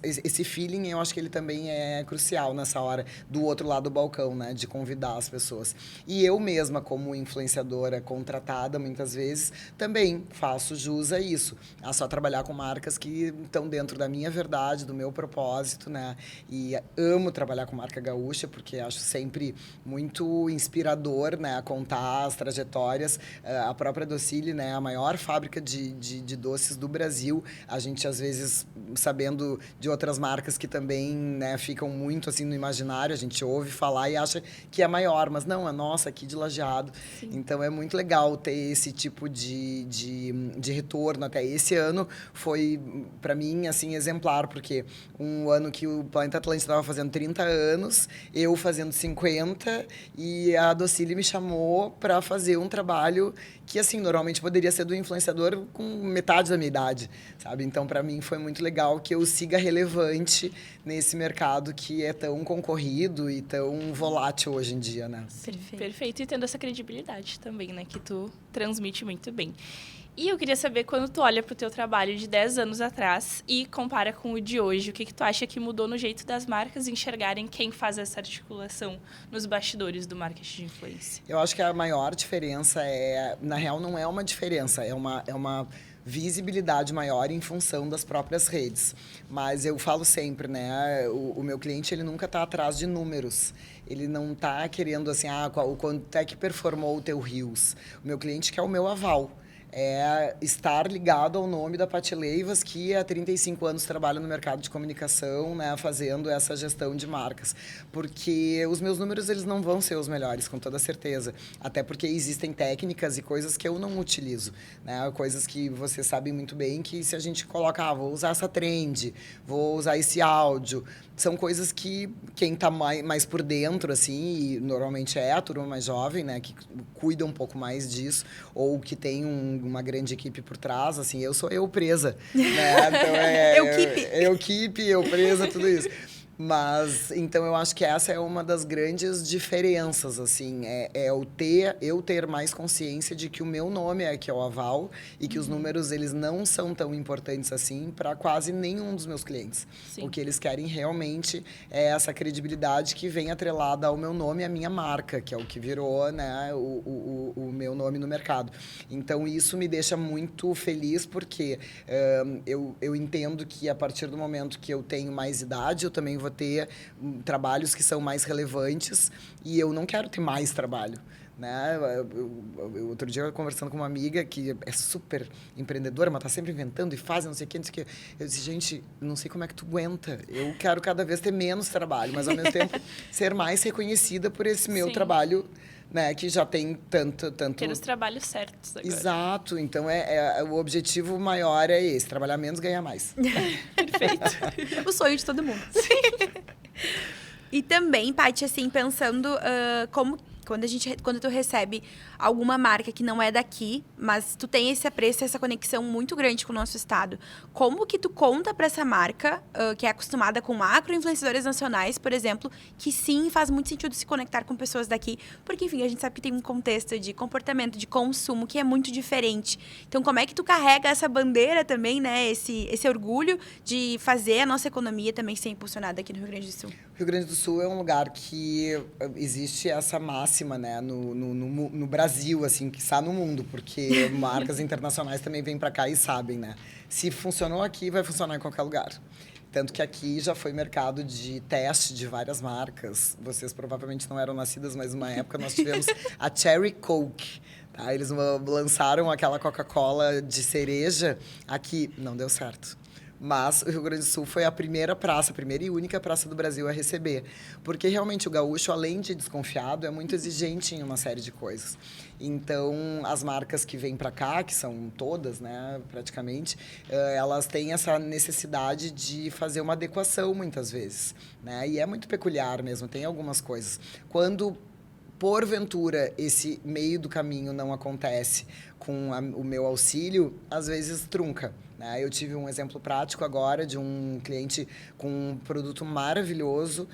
esse feeling, eu acho que ele também é crucial nessa hora, do outro lado do balcão, né? De convidar as pessoas. E eu mesma, como influenciadora contratada, muitas vezes, também faço jus a isso. A só trabalhar com marcas que estão dentro da minha verdade, do meu propósito, né? E amo trabalhar com marca gaúcha, porque acho sempre muito inspirador, né? Contar as trajetórias. A própria Docile, né? A maior fábrica de doces do Brasil. A gente, às vezes, sabendo de outras marcas que também, né, ficam muito, assim, no imaginário, a gente ouve falar e acha que é maior, mas não, a nossa aqui de Lajeado. Sim. Então, é muito legal ter esse tipo de retorno. Até esse ano foi, para mim, assim, exemplar, porque um ano que o Planeta Atlântida estava fazendo 30 anos, eu fazendo 50, e a Docile me chamou para fazer um trabalho que, assim, normalmente poderia ser do influenciador com metade da minha idade, sabe? Então, para mim, foi muito legal que eu siga relevante nesse mercado que é tão concorrido e tão volátil hoje em dia, né? Perfeito. E tendo essa credibilidade também, né? Que tu transmite muito bem. E eu queria saber, quando tu olha pro teu trabalho de 10 anos atrás e compara com o de hoje, o que tu acha que mudou no jeito das marcas enxergarem quem faz essa articulação nos bastidores do marketing de influência? Eu acho que a maior diferença na real, não é uma diferença, é uma visibilidade maior em função das próprias redes. Mas eu falo sempre, né? O meu cliente, ele nunca está atrás de números. Ele não está querendo, assim, quanto é que performou o teu Reels. O meu cliente quer o meu aval. É estar ligado ao nome da Paty Leivas, que há 35 anos trabalha no mercado de comunicação, né, fazendo essa gestão de marcas. Porque os meus números, eles não vão ser os melhores, com toda certeza. Até porque existem técnicas e coisas que eu não utilizo, né? Coisas que vocês sabem muito bem, que se a gente colocar, vou usar essa trend, vou usar esse áudio, são coisas que quem está mais por dentro, assim, e normalmente é a turma mais jovem, né, que cuida um pouco mais disso, ou que tem uma grande equipe por trás, assim, eu sou eu presa, né? Então eu presa, tudo isso. Mas, então, eu acho que essa é uma das grandes diferenças, assim, eu ter mais consciência de que o meu nome é que é o aval e que os números, eles não são tão importantes assim para quase nenhum dos meus clientes. Sim. O que eles querem realmente é essa credibilidade que vem atrelada ao meu nome e à minha marca, que é o que virou, né, o meu nome no mercado. Então, isso me deixa muito feliz porque eu entendo que a partir do momento que eu tenho mais idade, eu também vou ter trabalhos que são mais relevantes e eu não quero ter mais trabalho, né? Outro dia, conversando com uma amiga que é super empreendedora, mas tá sempre inventando e faz, não sei o que, não sei o que. Eu disse, gente, não sei como é que tu aguenta. Eu quero cada vez ter menos trabalho, mas ao mesmo tempo ser mais reconhecida por esse meu trabalho, né, que já tem tanto... Ter os trabalhos certos agora. Exato. Então, o objetivo maior é esse. Trabalhar menos, ganhar mais. Perfeito. O sonho de todo mundo. Sim. E também, Paty, assim, pensando como Quando tu recebe alguma marca que não é daqui, mas tu tem esse apreço, essa conexão muito grande com o nosso estado, como que tu conta para essa marca, que é acostumada com macro-influenciadores nacionais, por exemplo, que sim, faz muito sentido se conectar com pessoas daqui, porque, enfim, a gente sabe que tem um contexto de comportamento, de consumo, que é muito diferente. Então, como é que tu carrega essa bandeira também, né, esse orgulho de fazer a nossa economia também ser impulsionada aqui no Rio Grande do Sul? O Rio Grande do Sul é um lugar que existe essa máxima, né, no Brasil, assim, que está no mundo, porque marcas internacionais também vêm para cá e sabem, né? Se funcionou aqui, vai funcionar em qualquer lugar. Tanto que aqui já foi mercado de teste de várias marcas. Vocês provavelmente não eram nascidas, mas numa época nós tivemos a Cherry Coke. Tá? Eles lançaram aquela Coca-Cola de cereja aqui. Não deu certo. Mas o Rio Grande do Sul foi a primeira e única praça do Brasil a receber. Porque realmente o gaúcho, além de desconfiado, é muito exigente em uma série de coisas. Então, as marcas que vêm para cá, que são todas, né, praticamente, elas têm essa necessidade de fazer uma adequação muitas vezes, né? E é muito peculiar mesmo, tem algumas coisas. Quando porventura esse meio do caminho não acontece com o meu auxílio, às vezes trunca. Né? Eu tive um exemplo prático agora de um cliente com um produto maravilhoso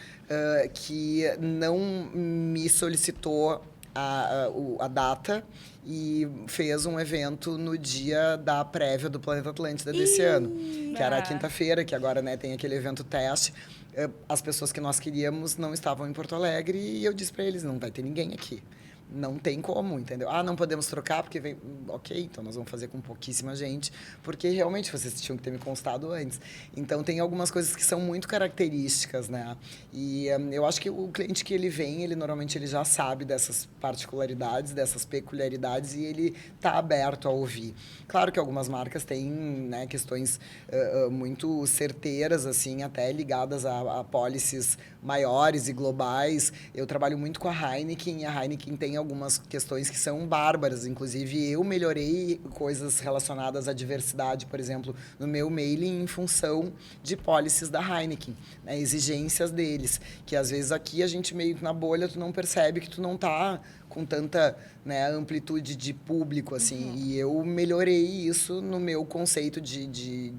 que não me solicitou a data e fez um evento no dia da prévia do Planeta Atlântida desse ano, que era a quinta-feira, que agora, né, tem aquele evento teste. As pessoas que nós queríamos não estavam em Porto Alegre e eu disse para eles, não vai ter ninguém aqui. Não tem como, entendeu? Ah, não podemos trocar porque vem... Ok, então nós vamos fazer com pouquíssima gente, porque realmente vocês tinham que ter me constado antes. Então, tem algumas coisas que são muito características, né? E eu acho que o cliente que ele vem, normalmente ele já sabe dessas particularidades, dessas peculiaridades e ele está aberto a ouvir. Claro que algumas marcas têm, né, questões muito certeiras, assim, até ligadas a policies maiores e globais. Eu trabalho muito com a Heineken e a Heineken tem algumas questões que são bárbaras. Inclusive, eu melhorei coisas relacionadas à diversidade, por exemplo, no meu mailing em função de policies da Heineken, né, exigências deles, que às vezes aqui a gente meio na bolha, tu não percebe que tu não tá com tanta, né, amplitude de público, assim. E eu melhorei isso no meu conceito de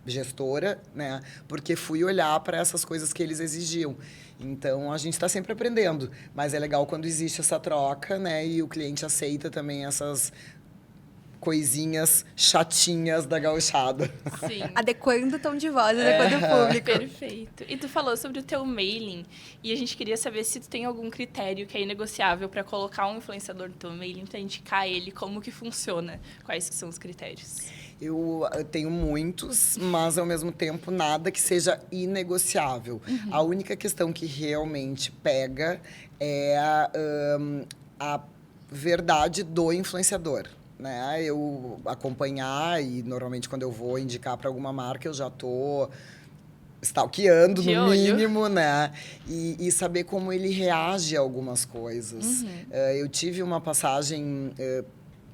gestora, né? Porque fui olhar para essas coisas que eles exigiam. Então, a gente está sempre aprendendo. Mas é legal quando existe essa troca, né? E o cliente aceita também essas coisinhas chatinhas da gauchada. Sim. Adequando o tom de voz, adequando o público. Perfeito. E tu falou sobre o teu mailing, e a gente queria saber se tu tem algum critério que é inegociável para colocar um influenciador no teu mailing, para indicar ele, como que funciona, quais que são os critérios? Eu tenho muitos, mas ao mesmo tempo nada que seja inegociável. A única questão que realmente pega é a verdade do influenciador. Né? Eu acompanhar e normalmente quando eu vou indicar para alguma marca eu já tô stalkeando no mínimo, né? E saber como ele reage a algumas coisas. Eu tive uma passagem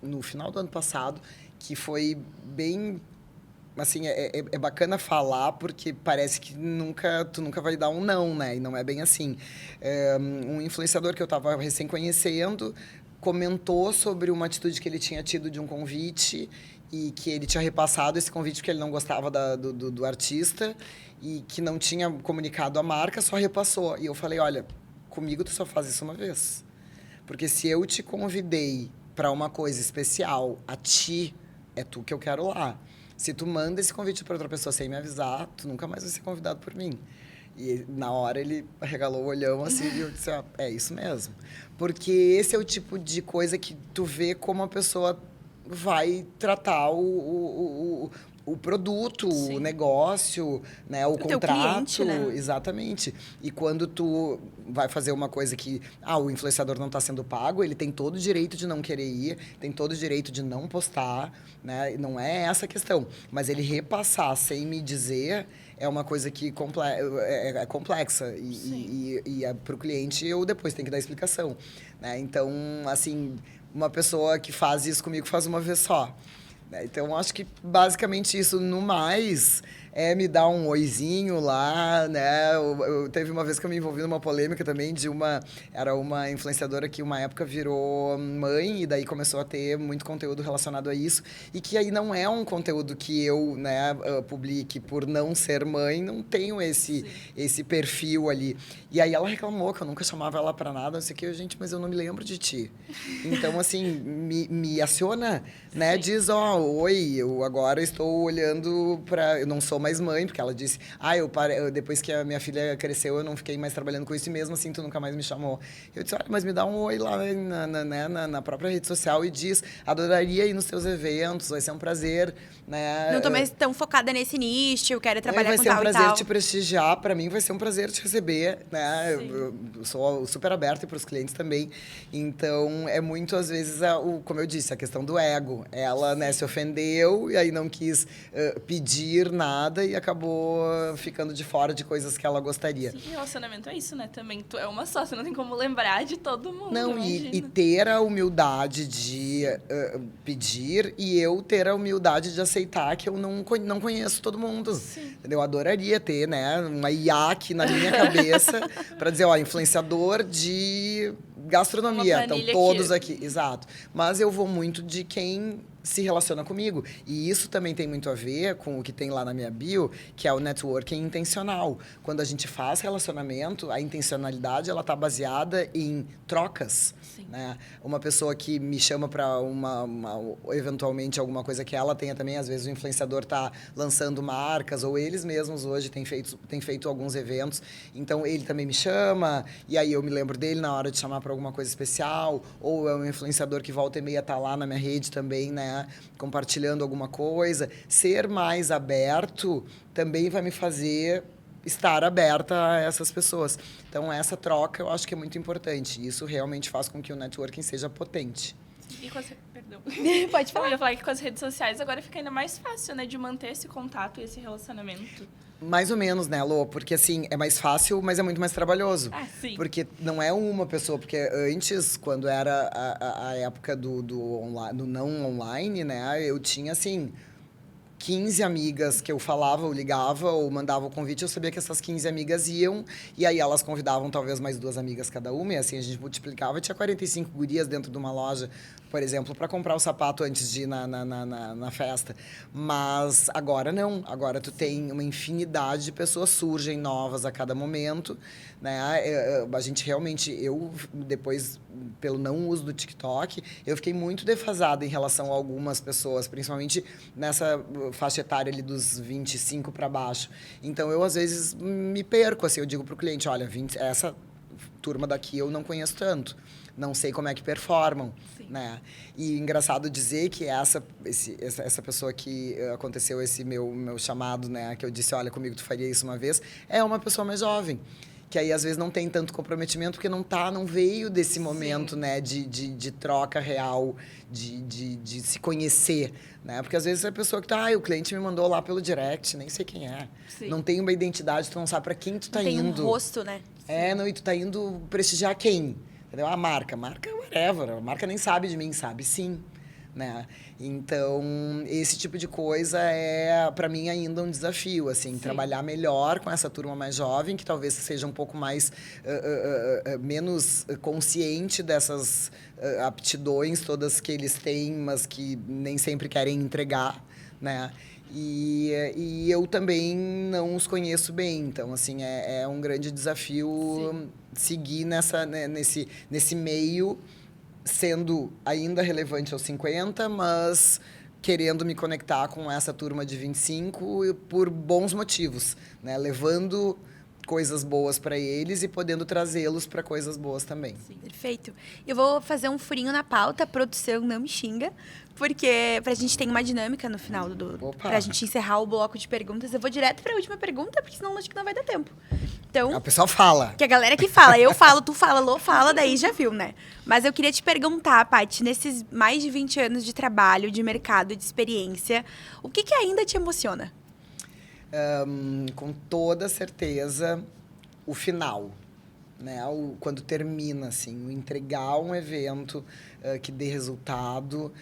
no final do ano passado que foi bem... Assim, é bacana falar porque parece que tu nunca vai dar um não, né? E não é bem assim. Um influenciador que eu estava recém conhecendo comentou sobre uma atitude que ele tinha tido de um convite e que ele tinha repassado esse convite porque ele não gostava do artista e que não tinha comunicado a marca, só repassou. E eu falei, olha, comigo tu só faz isso uma vez. Porque se eu te convidei para uma coisa especial, a ti, é tu que eu quero lá. Se tu manda esse convite para outra pessoa sem me avisar, tu nunca mais vai ser convidado por mim. E na hora ele regalou o olhão assim e eu disse, é isso mesmo. Porque esse é o tipo de coisa que tu vê como a pessoa vai tratar o produto, sim, o negócio, né, o contrato, cliente, né? Exatamente. E quando tu vai fazer uma coisa que o influenciador não está sendo pago, ele tem todo o direito de não querer ir, tem todo o direito de não postar, né? Não é essa a questão. Mas ele repassar sem me dizer é uma coisa que é complexa e para o cliente eu depois tenho que dar explicação, né? Então, assim, uma pessoa que faz isso comigo faz uma vez só. Então, acho que basicamente isso, no mais, me dar um oizinho lá, né? Teve uma vez que eu me envolvi numa polêmica também era uma influenciadora que uma época virou mãe e daí começou a ter muito conteúdo relacionado a isso e que aí não é um conteúdo que eu, né, publique por não ser mãe, não tenho esse perfil ali. E aí ela reclamou que eu nunca chamava ela pra nada, não sei o que, gente, mas eu não me lembro de ti. Então, assim, me aciona, né? Sim. Diz, oi, eu agora estou olhando pra... Eu não sou mais mãe, porque ela disse, depois que a minha filha cresceu, eu não fiquei mais trabalhando com isso, e mesmo assim tu nunca mais me chamou. Eu disse, olha, mas me dá um oi lá na própria rede social e diz, adoraria ir nos teus eventos, vai ser um prazer, né? Não tô mais tão focada nesse nicho, eu quero trabalhar com Vai ser um tal e prazer tal. te prestigiar, para mim vai ser um prazer te receber, né? Sim. Eu sou super aberta para os clientes também. Então, é muito, às vezes, como eu disse, a questão do ego. Ela, né, se ofendeu e aí não quis pedir nada e acabou ficando de fora de coisas que ela gostaria. Sim, relacionamento é isso, né? Também tu é uma só, você não tem como lembrar de todo mundo. Não, e imagina. ter a humildade de pedir e eu ter a humildade de aceitar que eu não conheço todo mundo. Sim. Eu adoraria ter, né, uma IA aqui na minha cabeça para dizer, influenciador de gastronomia. Uma Então, planilha todos aqui. aqui, exato. Mas eu vou muito de quem se relaciona comigo. E isso também tem muito a ver com o que tem lá na minha bio, que é o networking intencional. Quando a gente faz relacionamento, a intencionalidade ela tá baseada em trocas. Sim. Né? Uma pessoa que me chama para eventualmente alguma coisa que ela tenha também, às vezes o influenciador está lançando marcas, ou eles mesmos hoje têm feito alguns eventos, então ele também me chama, e aí eu me lembro dele na hora de chamar para alguma coisa especial, ou é um influenciador que volta e meia tá lá na minha rede também, né, compartilhando alguma coisa. Ser mais aberto também vai me fazer estar aberta a essas pessoas. Então, essa troca eu acho que é muito importante. Isso realmente faz com que o networking seja potente. E com Perdão. Pode Eu falar. ia falar que com as redes sociais agora fica ainda mais fácil, né? De manter esse contato e esse relacionamento. Mais ou menos, né, Lô? Porque, assim, é mais fácil, mas é muito mais trabalhoso. Ah, sim. Porque não é uma pessoa. Porque antes, quando era a época do não online, né, eu tinha, assim, 15 amigas que eu falava, ou ligava, ou mandava o convite, eu sabia que essas 15 amigas iam, e aí elas convidavam talvez mais 2 amigas cada uma, e assim a gente multiplicava, tinha 45 gurias dentro de uma loja, por exemplo, para comprar o sapato antes de ir na festa. Mas agora não, agora tu tem uma infinidade de pessoas, surgem novas a cada momento, né? A gente realmente, eu depois, pelo não uso do TikTok, eu fiquei muito defasada em relação a algumas pessoas, principalmente nessa faixa etária ali dos 25 para baixo. Então, eu, às vezes, me perco, assim, eu digo para o cliente, olha, essa turma daqui eu não conheço tanto, não sei como é que performam, né? E engraçado dizer que essa pessoa que aconteceu esse meu chamado, né, que eu disse, olha, comigo tu faria isso uma vez, é uma pessoa mais jovem. Que aí, às vezes, não tem tanto comprometimento, porque não veio desse momento, né, de troca real, de se conhecer, né? Porque, às vezes, a pessoa que o cliente me mandou lá pelo direct, nem sei quem é. Sim. Não tem uma identidade, tu não sabe para quem tu tá Tem indo. um rosto, né? E tu tá indo prestigiar quem? Entendeu? A marca, whatever. A marca nem sabe de mim, sabe sim. Né? Então, esse tipo de coisa é, para mim, ainda um desafio, assim, Sim. trabalhar melhor com essa turma mais jovem, que talvez seja um pouco mais, menos consciente dessas aptidões todas que eles têm, mas que nem sempre querem entregar, né? E eu também não os conheço bem, então, assim, é um grande desafio seguir nesse meio, sendo ainda relevante aos 50, mas querendo me conectar com essa turma de 25 por bons motivos, né? Levando coisas boas para eles e podendo trazê-los para coisas boas também. Perfeito. Eu vou fazer um furinho na pauta, a produção não me xinga, porque pra gente ter uma dinâmica no final pra gente encerrar o bloco de perguntas. Eu vou direto pra última pergunta, porque senão acho que não vai dar tempo. Então, A pessoa fala. que a galera que fala, eu falo, tu fala, Lô fala, daí já viu, né? Mas eu queria te perguntar, Paty, nesses mais de 20 anos de trabalho, de mercado, de experiência, o que ainda te emociona? Com toda certeza, o final. né? Quando termina, assim, o entregar um evento que dê resultado,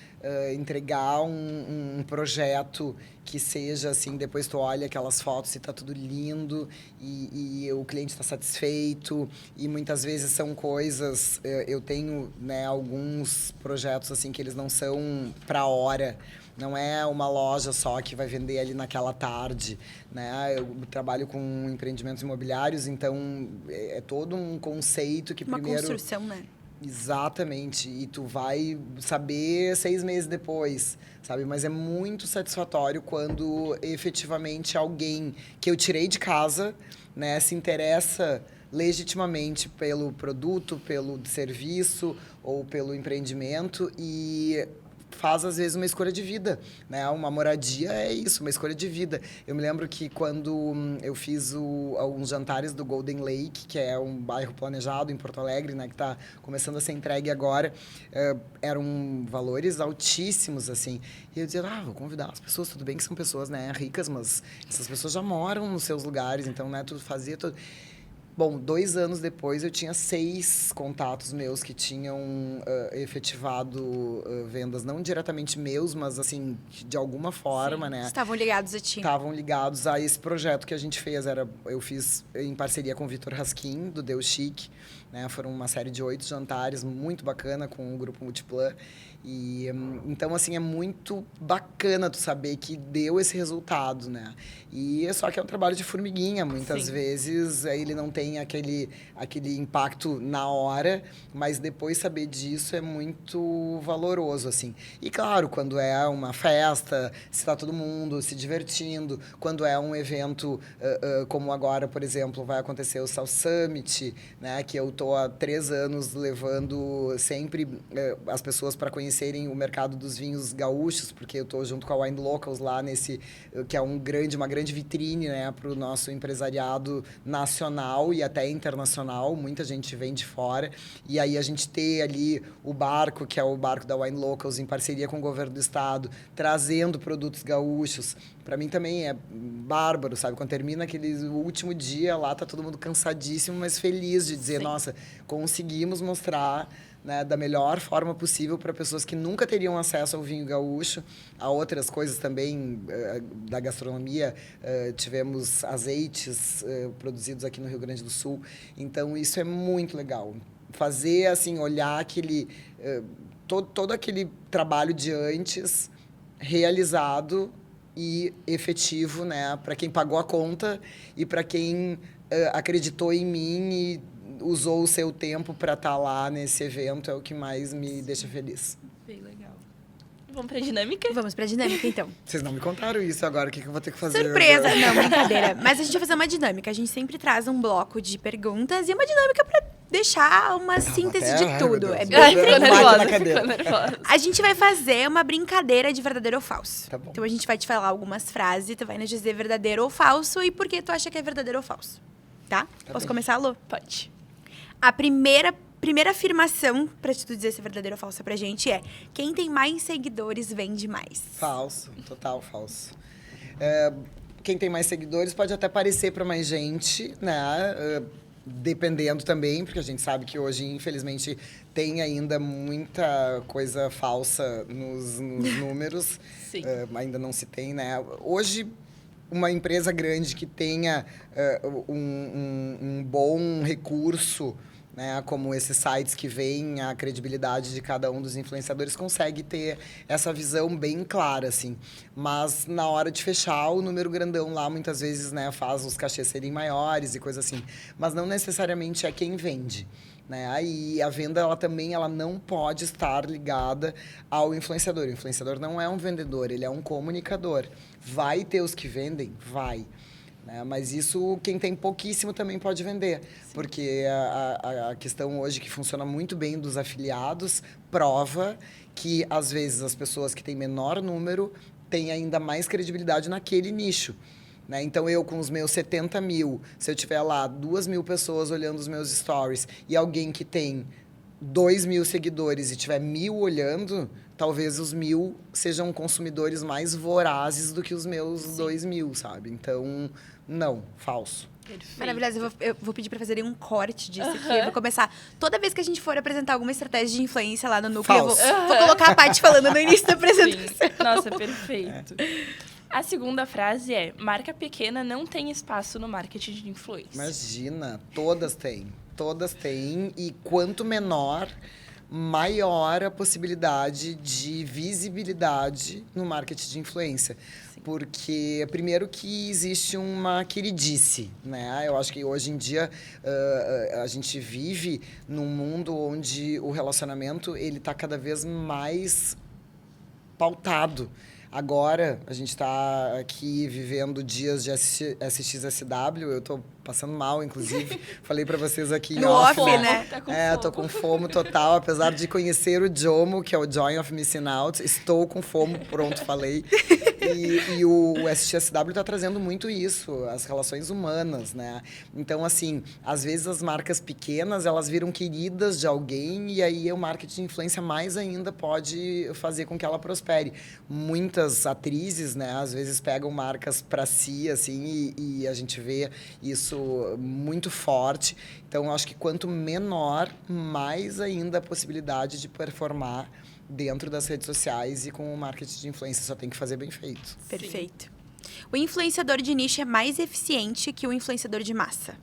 entregar um projeto que seja, assim, depois tu olha aquelas fotos e tá tudo lindo e o cliente está satisfeito e muitas vezes são coisas... Eu tenho, né, alguns projetos, assim, que eles não são para hora. Não é uma loja só que vai vender ali naquela tarde, né? Eu trabalho com empreendimentos imobiliários, então é todo um conceito que Uma primeiro... construção, né? Exatamente. E tu vai saber 6 meses depois, sabe? Mas é muito satisfatório quando efetivamente alguém que eu tirei de casa, né, se interessa legitimamente pelo produto, pelo serviço ou pelo empreendimento e faz, às vezes, uma escolha de vida, né? Uma moradia é isso, uma escolha de vida. Eu me lembro que quando eu fiz alguns jantares do Golden Lake, que é um bairro planejado em Porto Alegre, né? Que está começando a ser entregue agora, eram valores altíssimos, assim. E eu dizia, vou convidar as pessoas, tudo bem que são pessoas, né, ricas, mas essas pessoas já moram nos seus lugares, então, né, tu fazia... Bom, 2 anos depois, eu tinha 6 contatos meus que tinham efetivado vendas, não diretamente meus, mas, assim, de alguma forma, né? Estavam ligados a ti. Estavam ligados a esse projeto que a gente fez. Eu fiz em parceria com o Vitor Raskin, do Deu Chique, né? Foram uma série de 8 jantares, muito bacana, com o Grupo Multiplan. E, então, assim, é muito bacana tu saber que deu esse resultado, né? E só que é um trabalho de formiguinha. Muitas vezes ele não tem aquele impacto na hora, mas depois saber disso é muito valoroso, assim. E, claro, quando é uma festa, se está todo mundo se divertindo, quando é um evento como agora, por exemplo, vai acontecer o South Summit, né? Que eu estou há 3 anos levando sempre as pessoas para conhecerem o mercado dos vinhos gaúchos, porque eu estou junto com a Wine Locals lá nesse, que é uma grande vitrine, né, para o nosso empresariado nacional e até internacional. Muita gente vem de fora. E aí a gente ter ali o barco, que é o barco da Wine Locals, em parceria com o governo do estado, trazendo produtos gaúchos. Para mim também é bárbaro, sabe? Quando termina aquele último dia lá, tá todo mundo cansadíssimo, mas feliz de dizer, nossa, conseguimos mostrar, né, da melhor forma possível para pessoas que nunca teriam acesso ao vinho gaúcho, a outras coisas também da gastronomia. Tivemos azeites produzidos aqui no Rio Grande do Sul. Então, isso é muito legal. Fazer, assim, olhar todo aquele trabalho de antes realizado e efetivo, né, para quem pagou a conta e para quem acreditou em mim e usou o seu tempo para estar lá nesse evento, é o que mais me deixa feliz. Bem legal. Vamos pra dinâmica? Vamos pra dinâmica, então. Vocês não me contaram isso agora, o que eu vou ter que fazer? Surpresa! Não, brincadeira. Mas a gente vai fazer uma dinâmica. A gente sempre traz um bloco de perguntas e uma dinâmica pra deixar uma síntese de tudo. É bem ficou nervosa. A gente vai fazer uma brincadeira de verdadeiro ou falso. Tá bom. Então a gente vai te falar algumas frases e tu vai nos dizer verdadeiro ou falso e por que tu acha que é verdadeiro ou falso. Tá? Posso bem. começar, Lô? Pode. A primeira afirmação pra tu dizer se é verdadeiro ou falso pra gente é: quem tem mais seguidores vende mais. Falso, total falso. Quem tem mais seguidores pode até parecer para mais gente, né? Dependendo também, porque a gente sabe que hoje, infelizmente, tem ainda muita coisa falsa nos números. Sim. Ainda não se tem, né? Hoje, uma empresa grande que tenha um bom recurso, né, como esses sites que veem a credibilidade de cada um dos influenciadores, consegue ter essa visão bem clara, assim. Mas, na hora de fechar, o número grandão lá, muitas vezes, né, faz os cachês serem maiores e coisa assim. Mas não necessariamente é quem vende, né? Aí a venda, ela não pode estar ligada ao influenciador. O influenciador não é um vendedor, ele é um comunicador. Vai ter os que vendem? Vai. Né? Mas isso, quem tem pouquíssimo também pode vender. Sim. Porque a questão hoje que funciona muito bem dos afiliados prova que, às vezes, as pessoas que têm menor número têm ainda mais credibilidade naquele nicho. Né? Então, eu com os meus 70 mil, se eu tiver lá 2.000 pessoas olhando os meus stories e alguém que tem 2.000 seguidores e tiver 1.000 olhando, talvez os 1.000 sejam consumidores mais vorazes do que os meus 2.000, sabe? Então, não, falso. Perfeito. Maravilhosa. Eu vou pedir pra fazerem um corte disso aqui. Eu vou começar. Toda vez que a gente for apresentar alguma estratégia de influência lá no núcleo, Falso. vou colocar a Paty falando no início da apresentação. Sim. Nossa, perfeito. A segunda frase é: marca pequena não tem espaço no marketing de influência. Imagina, todas têm. Todas têm. E quanto menor, maior a possibilidade de visibilidade no marketing de influência. Porque, primeiro, que existe uma queridice, né? Eu acho que hoje em dia a gente vive num mundo onde o relacionamento ele está cada vez mais pautado. Agora, a gente está aqui vivendo dias de SXSW, eu estou passando mal, inclusive. Falei para vocês aqui no off, né? Tá com tô com fomo total, apesar de conhecer o JOMO, que é o Joy of Missing Out. Estou com fomo, pronto, falei. E o SXSW está trazendo muito isso, as relações humanas, né? Então, assim, às vezes as marcas pequenas, elas viram queridas de alguém e aí o marketing de influência mais ainda pode fazer com que ela prospere. Muitas atrizes, né, às vezes pegam marcas para si, assim, e a gente vê isso muito forte. Então, eu acho que quanto menor, mais ainda a possibilidade de performar dentro das redes sociais e com o marketing de influência. Só tem que fazer bem feito. Perfeito. O influenciador de nicho é mais eficiente que o influenciador de massa?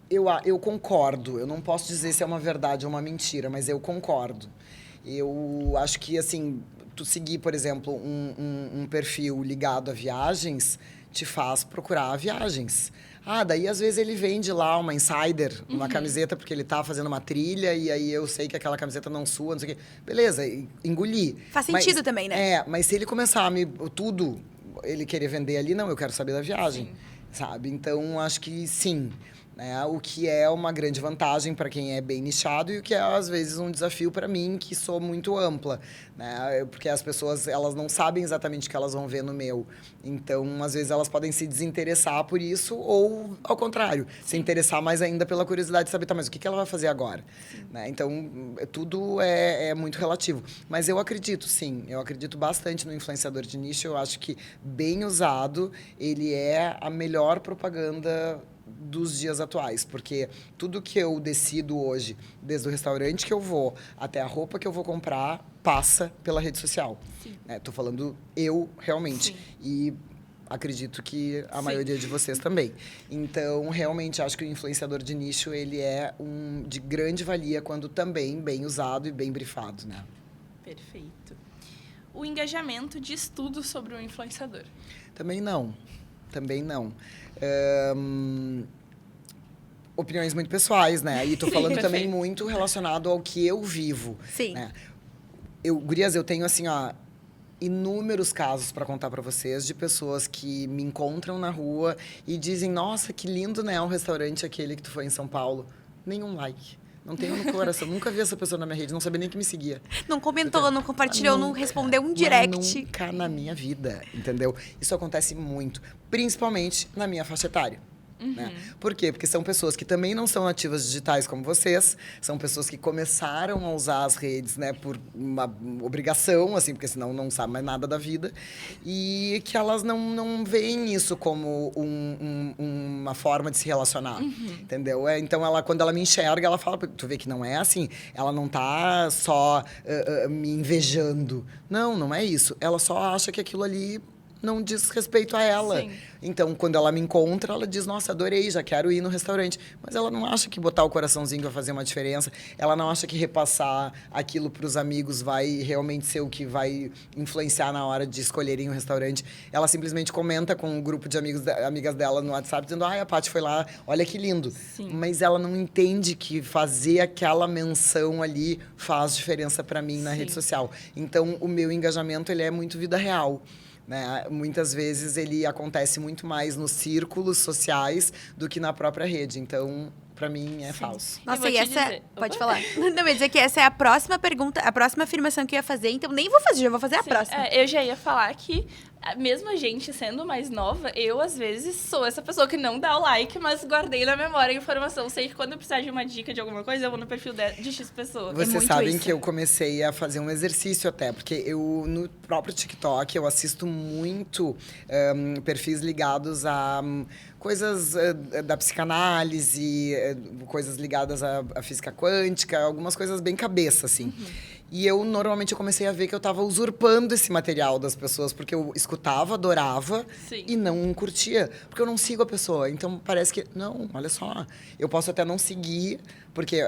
Eu concordo. Eu não posso dizer se é uma verdade ou uma mentira, mas eu concordo. Eu acho que, assim, tu seguir, por exemplo, um perfil ligado a viagens te faz procurar viagens. Daí às vezes ele vende lá uma insider, uma camiseta, porque ele tá fazendo uma trilha e aí eu sei que aquela camiseta não sua, não sei o quê. Beleza, engoli. Faz sentido também, né? Mas se ele começar a ele querer vender ali, não, eu quero saber da viagem, sabe? Então, acho que sim. Né? O que é uma grande vantagem para quem é bem nichado e o que é, às vezes, um desafio para mim, que sou muito ampla. Né? Porque as pessoas, elas não sabem exatamente o que elas vão ver no meu. Então, às vezes, elas podem se desinteressar por isso ou, ao contrário, se interessar mais ainda pela curiosidade de saber, tá, mas o que ela vai fazer agora? Né? Então, tudo é muito relativo. Mas eu acredito, sim. Eu acredito bastante no influenciador de nicho. Eu acho que, bem usado, ele é a melhor propaganda dos dias atuais, porque tudo que eu decido hoje, desde o restaurante que eu vou até a roupa que eu vou comprar, passa pela rede social. Tô falando eu, realmente. Sim. E acredito que a maioria de vocês também. Então, realmente, acho que o influenciador de nicho, ele é de grande valia quando também bem usado e bem brifado, né? Perfeito. O engajamento diz tudo sobre o influenciador. Também não. Opiniões muito pessoais, né? E tô falando também muito relacionado ao que eu vivo. Sim. Né? Gurias, eu tenho, assim, inúmeros casos para contar para vocês de pessoas que me encontram na rua e dizem: nossa, que lindo, né? O restaurante aquele que tu foi em São Paulo. Nenhum like. Não tenho no coração. Nunca vi essa pessoa na minha rede, não sabia nem que me seguia. Não comentou, não compartilhou, não respondeu um direct. Nunca na minha vida, entendeu? Isso acontece muito, principalmente na minha faixa etária. Né? Por quê? Porque são pessoas que também não são nativas digitais como vocês, são pessoas que começaram a usar as redes, né, por uma obrigação, assim, porque senão não sabe mais nada da vida, e que elas não veem isso como uma forma de se relacionar, entendeu? Então, quando ela me enxerga, ela fala, tu vê que não é assim, ela não tá só me invejando. Não é isso. Ela só acha que aquilo ali não diz respeito a ela. Sim. Então, quando ela me encontra, ela diz: nossa, adorei, já quero ir no restaurante. Mas ela não acha que botar o coraçãozinho vai fazer uma diferença. Ela não acha que repassar aquilo para os amigos vai realmente ser o que vai influenciar na hora de escolherem o restaurante. Ela simplesmente comenta com um grupo de amigas dela no WhatsApp, dizendo: a Paty foi lá, olha que lindo. Sim. Mas ela não entende que fazer aquela menção ali faz diferença para mim na rede social. Então, o meu engajamento, ele é muito vida real. Né? Muitas vezes ele acontece muito mais nos círculos sociais do que na própria rede. Então, para mim, é falso. Nossa, e essa... Pode falar. Não, eu ia dizer que essa é a próxima pergunta, a próxima afirmação que eu ia fazer. Então, nem vou fazer, já vou fazer a próxima. Eu já ia falar que Mesmo a gente sendo mais nova, eu, às vezes, sou essa pessoa que não dá o like, mas guardei na memória a informação. Sei que quando eu precisar de uma dica de alguma coisa, eu vou no perfil de X pessoa. Vocês muito sabem isso. que eu comecei a fazer um exercício até, porque eu, no próprio TikTok, eu assisto muito perfis ligados a coisas da psicanálise, coisas ligadas à física quântica, algumas coisas bem cabeça, assim. E eu, normalmente, eu comecei a ver que eu estava usurpando esse material das pessoas, porque eu escutava, adorava Sim. e não curtia. Porque eu não sigo a pessoa. Então, parece que, não, olha só, eu posso até não seguir, porque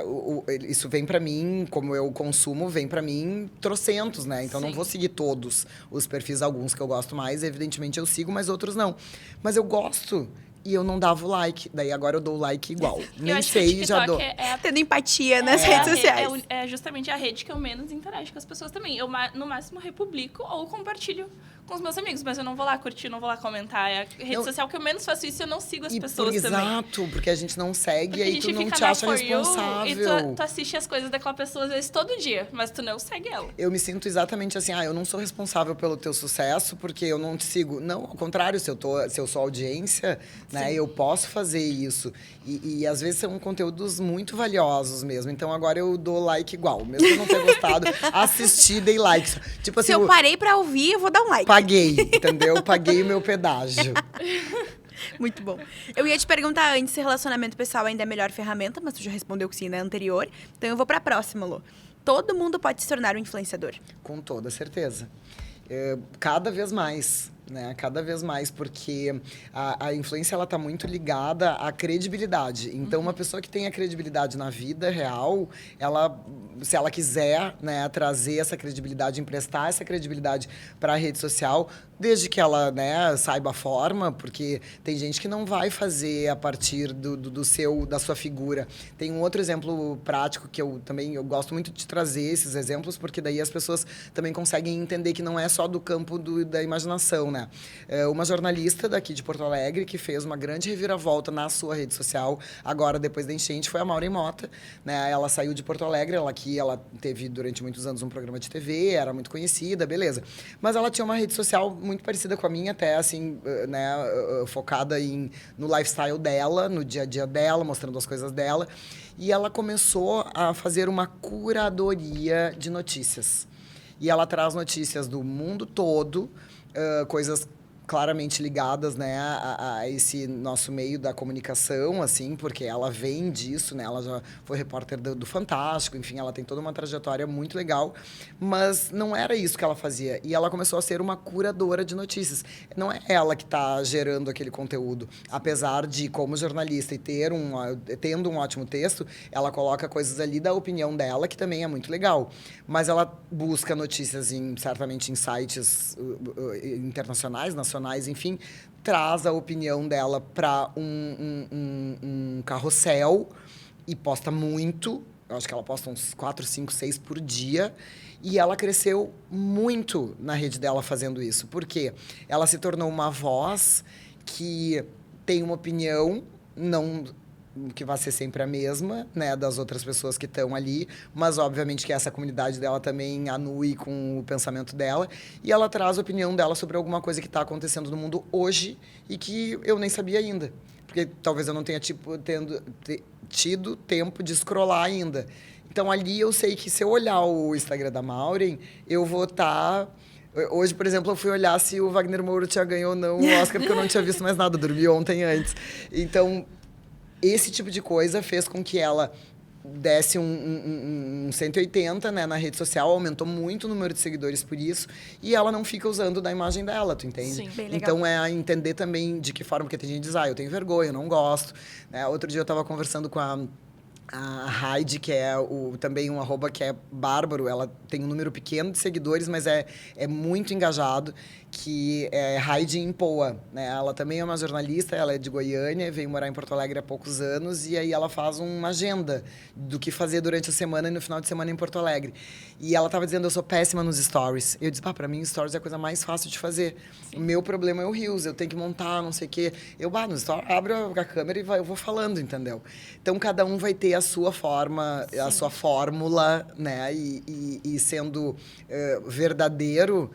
isso vem pra mim, como eu consumo, vem pra mim trocentos, né? Então, não Sim. vou seguir todos os perfis, alguns que eu gosto mais, evidentemente eu sigo, mas outros não. Mas eu gosto. E eu não dava o like. Daí agora eu dou o like igual. Eu Nem acho que o sei, já TikTok dou. Tendo empatia nas a redes rede- sociais. É justamente a rede que eu menos interajo com as pessoas também. Eu, no máximo, republico ou compartilho com os meus amigos, mas eu não vou lá curtir, não vou lá comentar. É a rede social que eu menos faço isso e eu não sigo as pessoas também. Exato, porque a gente não segue Porque e a aí gente tu não fica te na acha For You responsável. e tu assiste as coisas daquela pessoa, às vezes, todo dia, mas tu não segue ela. Eu me sinto exatamente assim, eu não sou responsável pelo teu sucesso porque eu não te sigo. Não, ao contrário, se eu sou audiência, né, eu posso fazer isso. E às vezes são conteúdos muito valiosos mesmo. Então agora eu dou like igual. Mesmo que eu não tenha gostado, assisti, dei like. Tipo assim, Se eu parei pra ouvir, eu vou dar um like. paguei, entendeu? Paguei o meu pedágio. Muito bom. Eu ia te perguntar antes se relacionamento pessoal ainda é a melhor ferramenta, mas tu já respondeu que sim na anterior. Então eu vou pra próxima, Lô. Todo mundo pode se tornar um influenciador. Com toda certeza. Cada vez mais, né? Cada vez mais, porque a influência ela está muito ligada à credibilidade. Então, uma pessoa que tem a credibilidade na vida real, ela, se ela quiser, né, trazer essa credibilidade, emprestar essa credibilidade para a rede social, desde que ela, né, saiba a forma, porque tem gente que não vai fazer a partir da sua figura. Tem um outro exemplo prático que eu gosto muito de trazer esses exemplos, porque daí as pessoas também conseguem entender que não é só do campo da imaginação, né? Uma jornalista daqui de Porto Alegre que fez uma grande reviravolta na sua rede social, agora depois da enchente, foi a Maureen Mota, né? Ela saiu de Porto Alegre, ela teve durante muitos anos um programa de TV, era muito conhecida, beleza. Mas ela tinha uma rede social muito parecida com a minha, até assim, né, focada no lifestyle dela, no dia a dia dela, mostrando as coisas dela. E ela começou a fazer uma curadoria de notícias. E ela traz notícias do mundo todo, coisas claramente ligadas, né, a esse nosso meio da comunicação, assim, porque ela vem disso, né, ela já foi repórter do Fantástico, enfim, ela tem toda uma trajetória muito legal, mas não era isso que ela fazia. E ela começou a ser uma curadora de notícias. Não é ela que está gerando aquele conteúdo, apesar de, como jornalista, e tendo um ótimo texto, ela coloca coisas ali da opinião dela, que também é muito legal. Mas ela busca notícias, certamente em sites internacionais, nacionais, enfim, traz a opinião dela para um carrossel e posta muito. Eu acho que ela posta uns 4, 5, 6 por dia. E ela cresceu muito na rede dela fazendo isso. Por quê? Ela se tornou uma voz que tem uma opinião, não que vai ser sempre a mesma, né, das outras pessoas que estão ali, mas obviamente que essa comunidade dela também anui com o pensamento dela, e ela traz a opinião dela sobre alguma coisa que está acontecendo no mundo hoje e que eu nem sabia ainda, porque talvez eu não tenha tido tempo de scrollar ainda. Então ali eu sei que se eu olhar o Instagram da Maureen, eu vou estar... Hoje, por exemplo, eu fui olhar se o Wagner Moura tinha ganho ou não o Oscar, porque eu não tinha visto mais nada, dormi ontem antes. Então, esse tipo de coisa fez com que ela desse um 180, né, na rede social, aumentou muito o número de seguidores por isso, e ela não fica usando da imagem dela, tu entende? Sim. Bem legal. Então, é entender também de que forma, porque tem gente que diz, eu tenho vergonha, eu não gosto. Né? Outro dia eu estava conversando com a Heidi, que é também um @ que é bárbaro, ela tem um número pequeno de seguidores, mas é muito engajado, que é Heidi Impoa, né? Ela também é uma jornalista, ela é de Goiânia, veio morar em Porto Alegre há poucos anos, e aí ela faz uma agenda do que fazer durante a semana e no final de semana em Porto Alegre. E ela estava dizendo, eu sou péssima nos stories. Eu disse, para mim, stories é a coisa mais fácil de fazer. Sim. O meu problema é o Reels, eu tenho que montar, não sei o quê. Eu, nos stories, abro a câmera e eu vou falando, entendeu? Então, cada um vai ter a sua forma, sim, a sua fórmula, né? E sendo verdadeiro,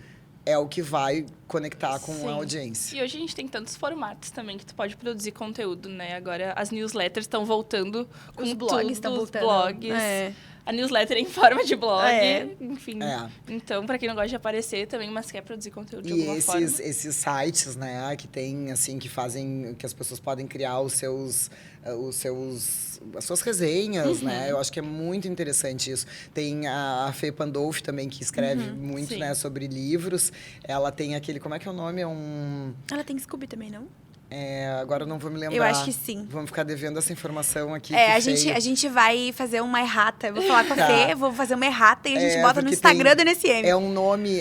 é o que vai conectar com Sim. a audiência. E hoje a gente tem tantos formatos também que tu pode produzir conteúdo, né? Agora as newsletters estão voltando com Os blogs tudo, estão os voltando. blogs. É. A newsletter é em forma de blog, É. enfim. É. Então, pra quem não gosta de aparecer também, mas quer produzir conteúdo de E alguma forma. esses sites, né, que tem, assim, que fazem, que as pessoas podem criar as suas resenhas, né? Eu acho que é muito interessante isso. Tem a Fê Pandolfi também, que escreve muito, sim. né, sobre livros. Ela tem aquele, como é que é o nome? Ela tem Scooby também, não? Agora eu não vou me lembrar. Eu acho que sim. Vamos ficar devendo essa informação aqui. É, que feio. a gente vai fazer uma errata. Eu vou falar com a Tá. Fê, vou fazer uma errata e a gente bota no porque Instagram tem- do NSM. É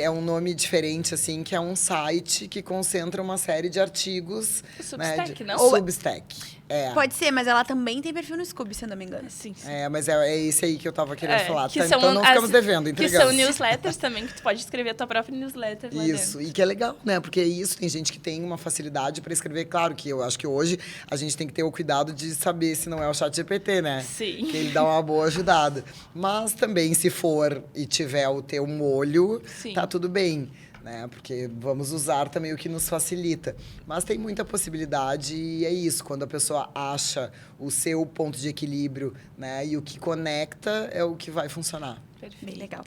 um nome diferente, assim, que é um site que concentra uma série de artigos. O Substack, não? Substack. Pode ser, mas ela também tem perfil no Scooby, se eu não me engano. Sim, sim. Mas é esse aí que eu tava querendo falar. que Tá, são então não ficamos devendo, Que entregamos. são newsletters também, que tu pode escrever a tua própria newsletter lá Isso, dentro. e que é legal, né? Porque é isso, tem gente que tem uma facilidade para escrever. Claro que eu acho que hoje a gente tem que ter o cuidado de saber se não é o ChatGPT, né? Sim. Que ele dá uma boa ajudada. Mas também, se for e tiver o teu molho, Sim. tá tudo bem. Né? Porque vamos usar também o que nos facilita. Mas tem muita possibilidade e é isso. Quando a pessoa acha o seu ponto de equilíbrio, né? E o que conecta é o que vai funcionar. Perfeito. Bem legal.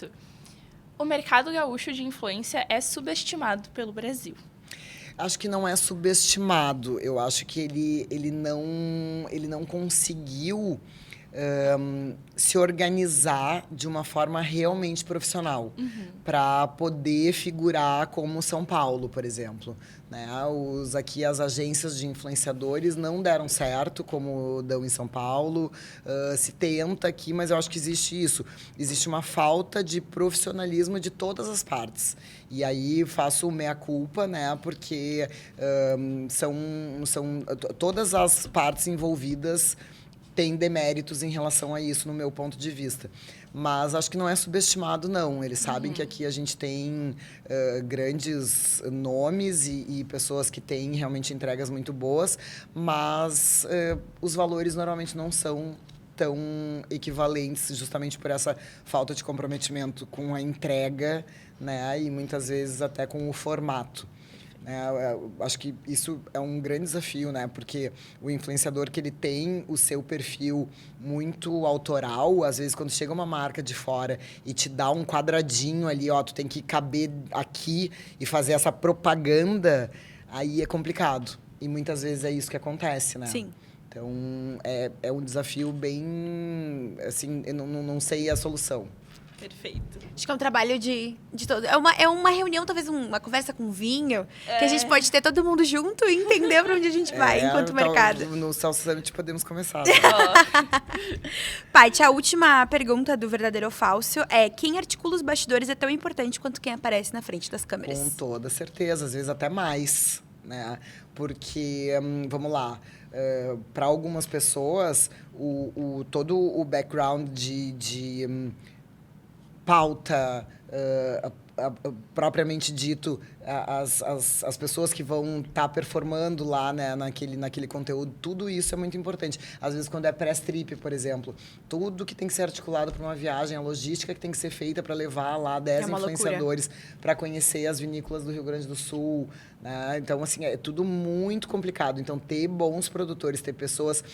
O mercado gaúcho de influência é subestimado pelo Brasil. Acho que não é subestimado. Eu acho que ele não conseguiu se organizar de uma forma realmente profissional para poder figurar como São Paulo, por exemplo. Né? As agências de influenciadores não deram certo como dão em São Paulo. Se tenta aqui, mas eu acho que existe isso. Existe uma falta de profissionalismo de todas as partes. E aí faço meia-culpa, né? Porque todas as partes envolvidas têm deméritos em relação a isso, no meu ponto de vista. Mas acho que não é subestimado, não. Eles sabem que aqui a gente tem grandes nomes e pessoas que têm realmente entregas muito boas, mas os valores normalmente não são tão equivalentes, justamente por essa falta de comprometimento com a entrega, né? E muitas vezes até com o formato. Acho que isso é um grande desafio, né? Porque o influenciador que ele tem o seu perfil muito autoral, às vezes quando chega uma marca de fora e te dá um quadradinho ali, ó, tu tem que caber aqui e fazer essa propaganda, aí é complicado. E muitas vezes é isso que acontece, né? Sim. Então, é um desafio bem... Assim, eu não sei a solução. Perfeito. Acho que é um trabalho de todo. É uma reunião, talvez uma conversa com vinho, que a gente pode ter todo mundo junto e entender para onde a gente vai enquanto mercado. No Salsa Summit podemos começar. Paty, a última pergunta do Verdadeiro ou Falso é: quem articula os bastidores é tão importante quanto quem aparece na frente das câmeras? Com toda certeza, às vezes até mais, né? Porque, vamos lá, para algumas pessoas, todo o background de pauta, propriamente dito, as pessoas que vão estar performando lá, né, naquele conteúdo, tudo isso é muito importante. Às vezes, quando é pré-trip, por exemplo, tudo que tem que ser articulado para uma viagem, a logística que tem que ser feita para levar lá 10 influenciadores para conhecer as vinícolas do Rio Grande do Sul, né? Então, assim, é tudo muito complicado. Então, ter bons produtores, ter pessoas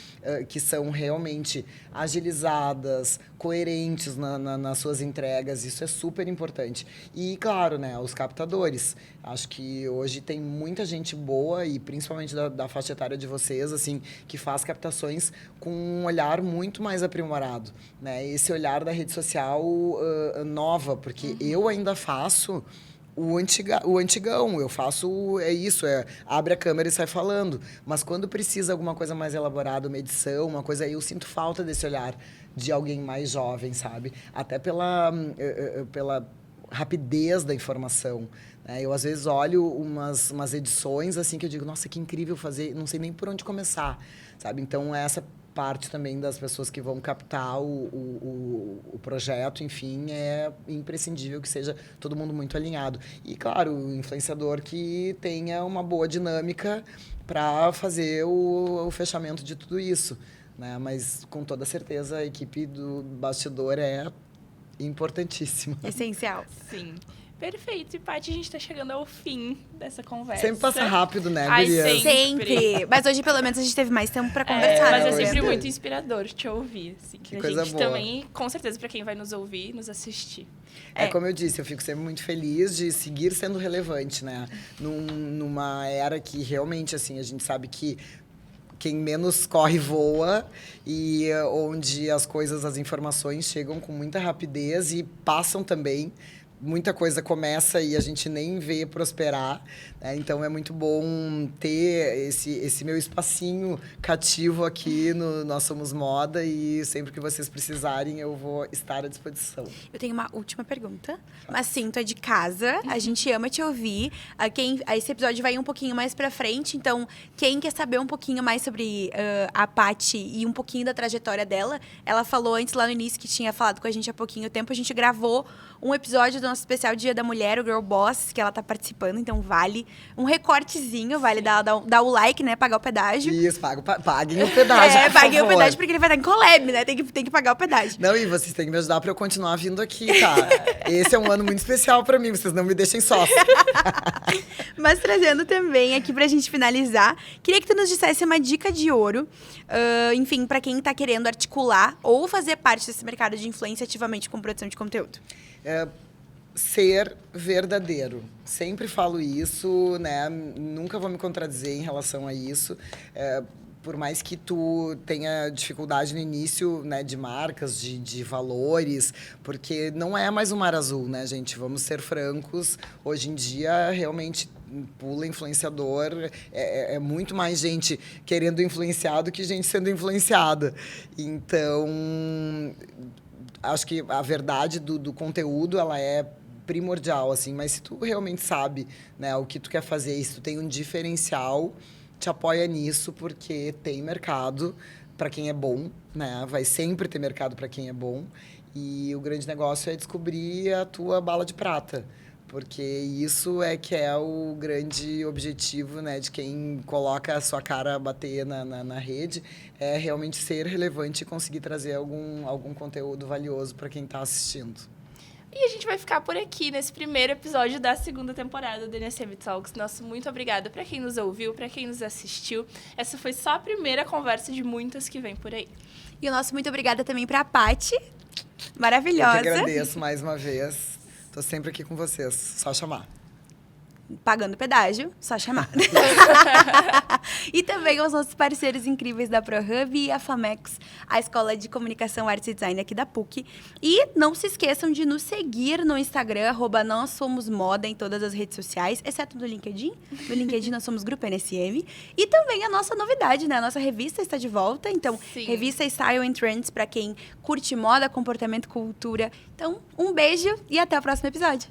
que são realmente agilizadas, coerentes nas suas entregas, isso é super importante. E, claro, né, os captadores. Acho que hoje tem muita gente boa, e principalmente da faixa etária de vocês, assim, que faz captações com um olhar muito mais aprimorado, né? Esse olhar da rede social nova, porque eu ainda faço o antigão, eu faço, abre a câmera e sai falando. Mas quando precisa alguma coisa mais elaborada, uma edição, uma coisa aí, eu sinto falta desse olhar de alguém mais jovem, sabe? Até pela rapidez da informação. Eu, às vezes, olho umas edições assim que eu digo, nossa, que incrível fazer, não sei nem por onde começar, sabe? Então, essa parte também das pessoas que vão captar o projeto, enfim, é imprescindível que seja todo mundo muito alinhado. E, claro, o influenciador que tenha uma boa dinâmica para fazer o fechamento de tudo isso, né? Mas, com toda certeza, a equipe do bastidor é importantíssima. Essencial. Sim. Perfeito. E, Paty, a gente tá chegando ao fim dessa conversa. Sempre passa rápido, né, Ai, gurias? Sempre. Mas hoje, pelo menos, a gente teve mais tempo pra conversar, Mas né? é sempre Verdade. muito inspirador te ouvir. Assim, Que a coisa gente boa. também, com certeza, pra quem vai nos ouvir, nos assistir. É como eu disse, eu fico sempre muito feliz de seguir sendo relevante, né? Numa era que realmente, assim, a gente sabe que quem menos corre voa e onde as coisas, as informações chegam com muita rapidez e passam também. Muita coisa começa e a gente nem vê prosperar, né? Então é muito bom ter esse meu espacinho cativo aqui no Nós Somos Moda e sempre que vocês precisarem eu vou estar à disposição. Eu tenho uma última pergunta. Mas sim, tu é de casa, a gente ama te ouvir. Esse episódio vai um pouquinho mais pra frente, então quem quer saber um pouquinho mais sobre a Paty e um pouquinho da trajetória dela, ela falou antes lá no início que tinha falado com a gente há pouquinho tempo, a gente gravou um episódio do nosso especial Dia da Mulher, o Girl Boss, que ela tá participando, então vale um recortezinho, vale dar o like, né, pagar o pedágio. Isso, paguem o pedágio, por paguem o favor. pedágio porque ele vai estar em collab, né, tem que pagar o pedágio. Não, e vocês têm que me ajudar pra eu continuar vindo aqui, tá? Esse é um ano muito especial pra mim, vocês não me deixem sócio. Mas trazendo também aqui pra gente finalizar, queria que tu nos dissesse uma dica de ouro, enfim, pra quem tá querendo articular ou fazer parte desse mercado de influência ativamente com produção de conteúdo. Ser verdadeiro. Sempre falo isso, né? Nunca vou me contradizer em relação a isso. Por mais que tu tenha dificuldade no início, né, de marcas, de valores, porque não é mais um mar azul, né, gente? Vamos ser francos. Hoje em dia, realmente, pula influenciador, é muito mais gente querendo influenciar do que gente sendo influenciada. Então, acho que a verdade do conteúdo, ela é primordial, assim. Mas se tu realmente sabe, né, o que tu quer fazer, e se tu tem um diferencial, te apoia nisso, porque tem mercado para quem é bom, né? Vai sempre ter mercado para quem é bom. E o grande negócio é descobrir a tua bala de prata. Porque isso é que é o grande objetivo, né, de quem coloca a sua cara a bater na rede, é realmente ser relevante e conseguir trazer algum conteúdo valioso para quem está assistindo. E a gente vai ficar por aqui nesse primeiro episódio da segunda temporada do NSM Talks. Nosso muito obrigada para quem nos ouviu, para quem nos assistiu. Essa foi só a primeira conversa de muitas que vem por aí. E o nosso muito obrigada também pra Paty, maravilhosa. Eu que agradeço mais uma vez. Tô sempre aqui com vocês, só chamar. Pagando pedágio, só chamar. E também aos nossos parceiros incríveis da ProHub e a Famex, a Escola de Comunicação, Artes e Design aqui da PUC. E não se esqueçam de nos seguir no Instagram, @nossomosmoda em todas as redes sociais, exceto no LinkedIn. No LinkedIn nós somos Grupo NSM. E também a nossa novidade, né? A nossa revista está de volta. Então, Sim. Revista Style and Trends para quem curte moda, comportamento, cultura. Então, um beijo e até o próximo episódio.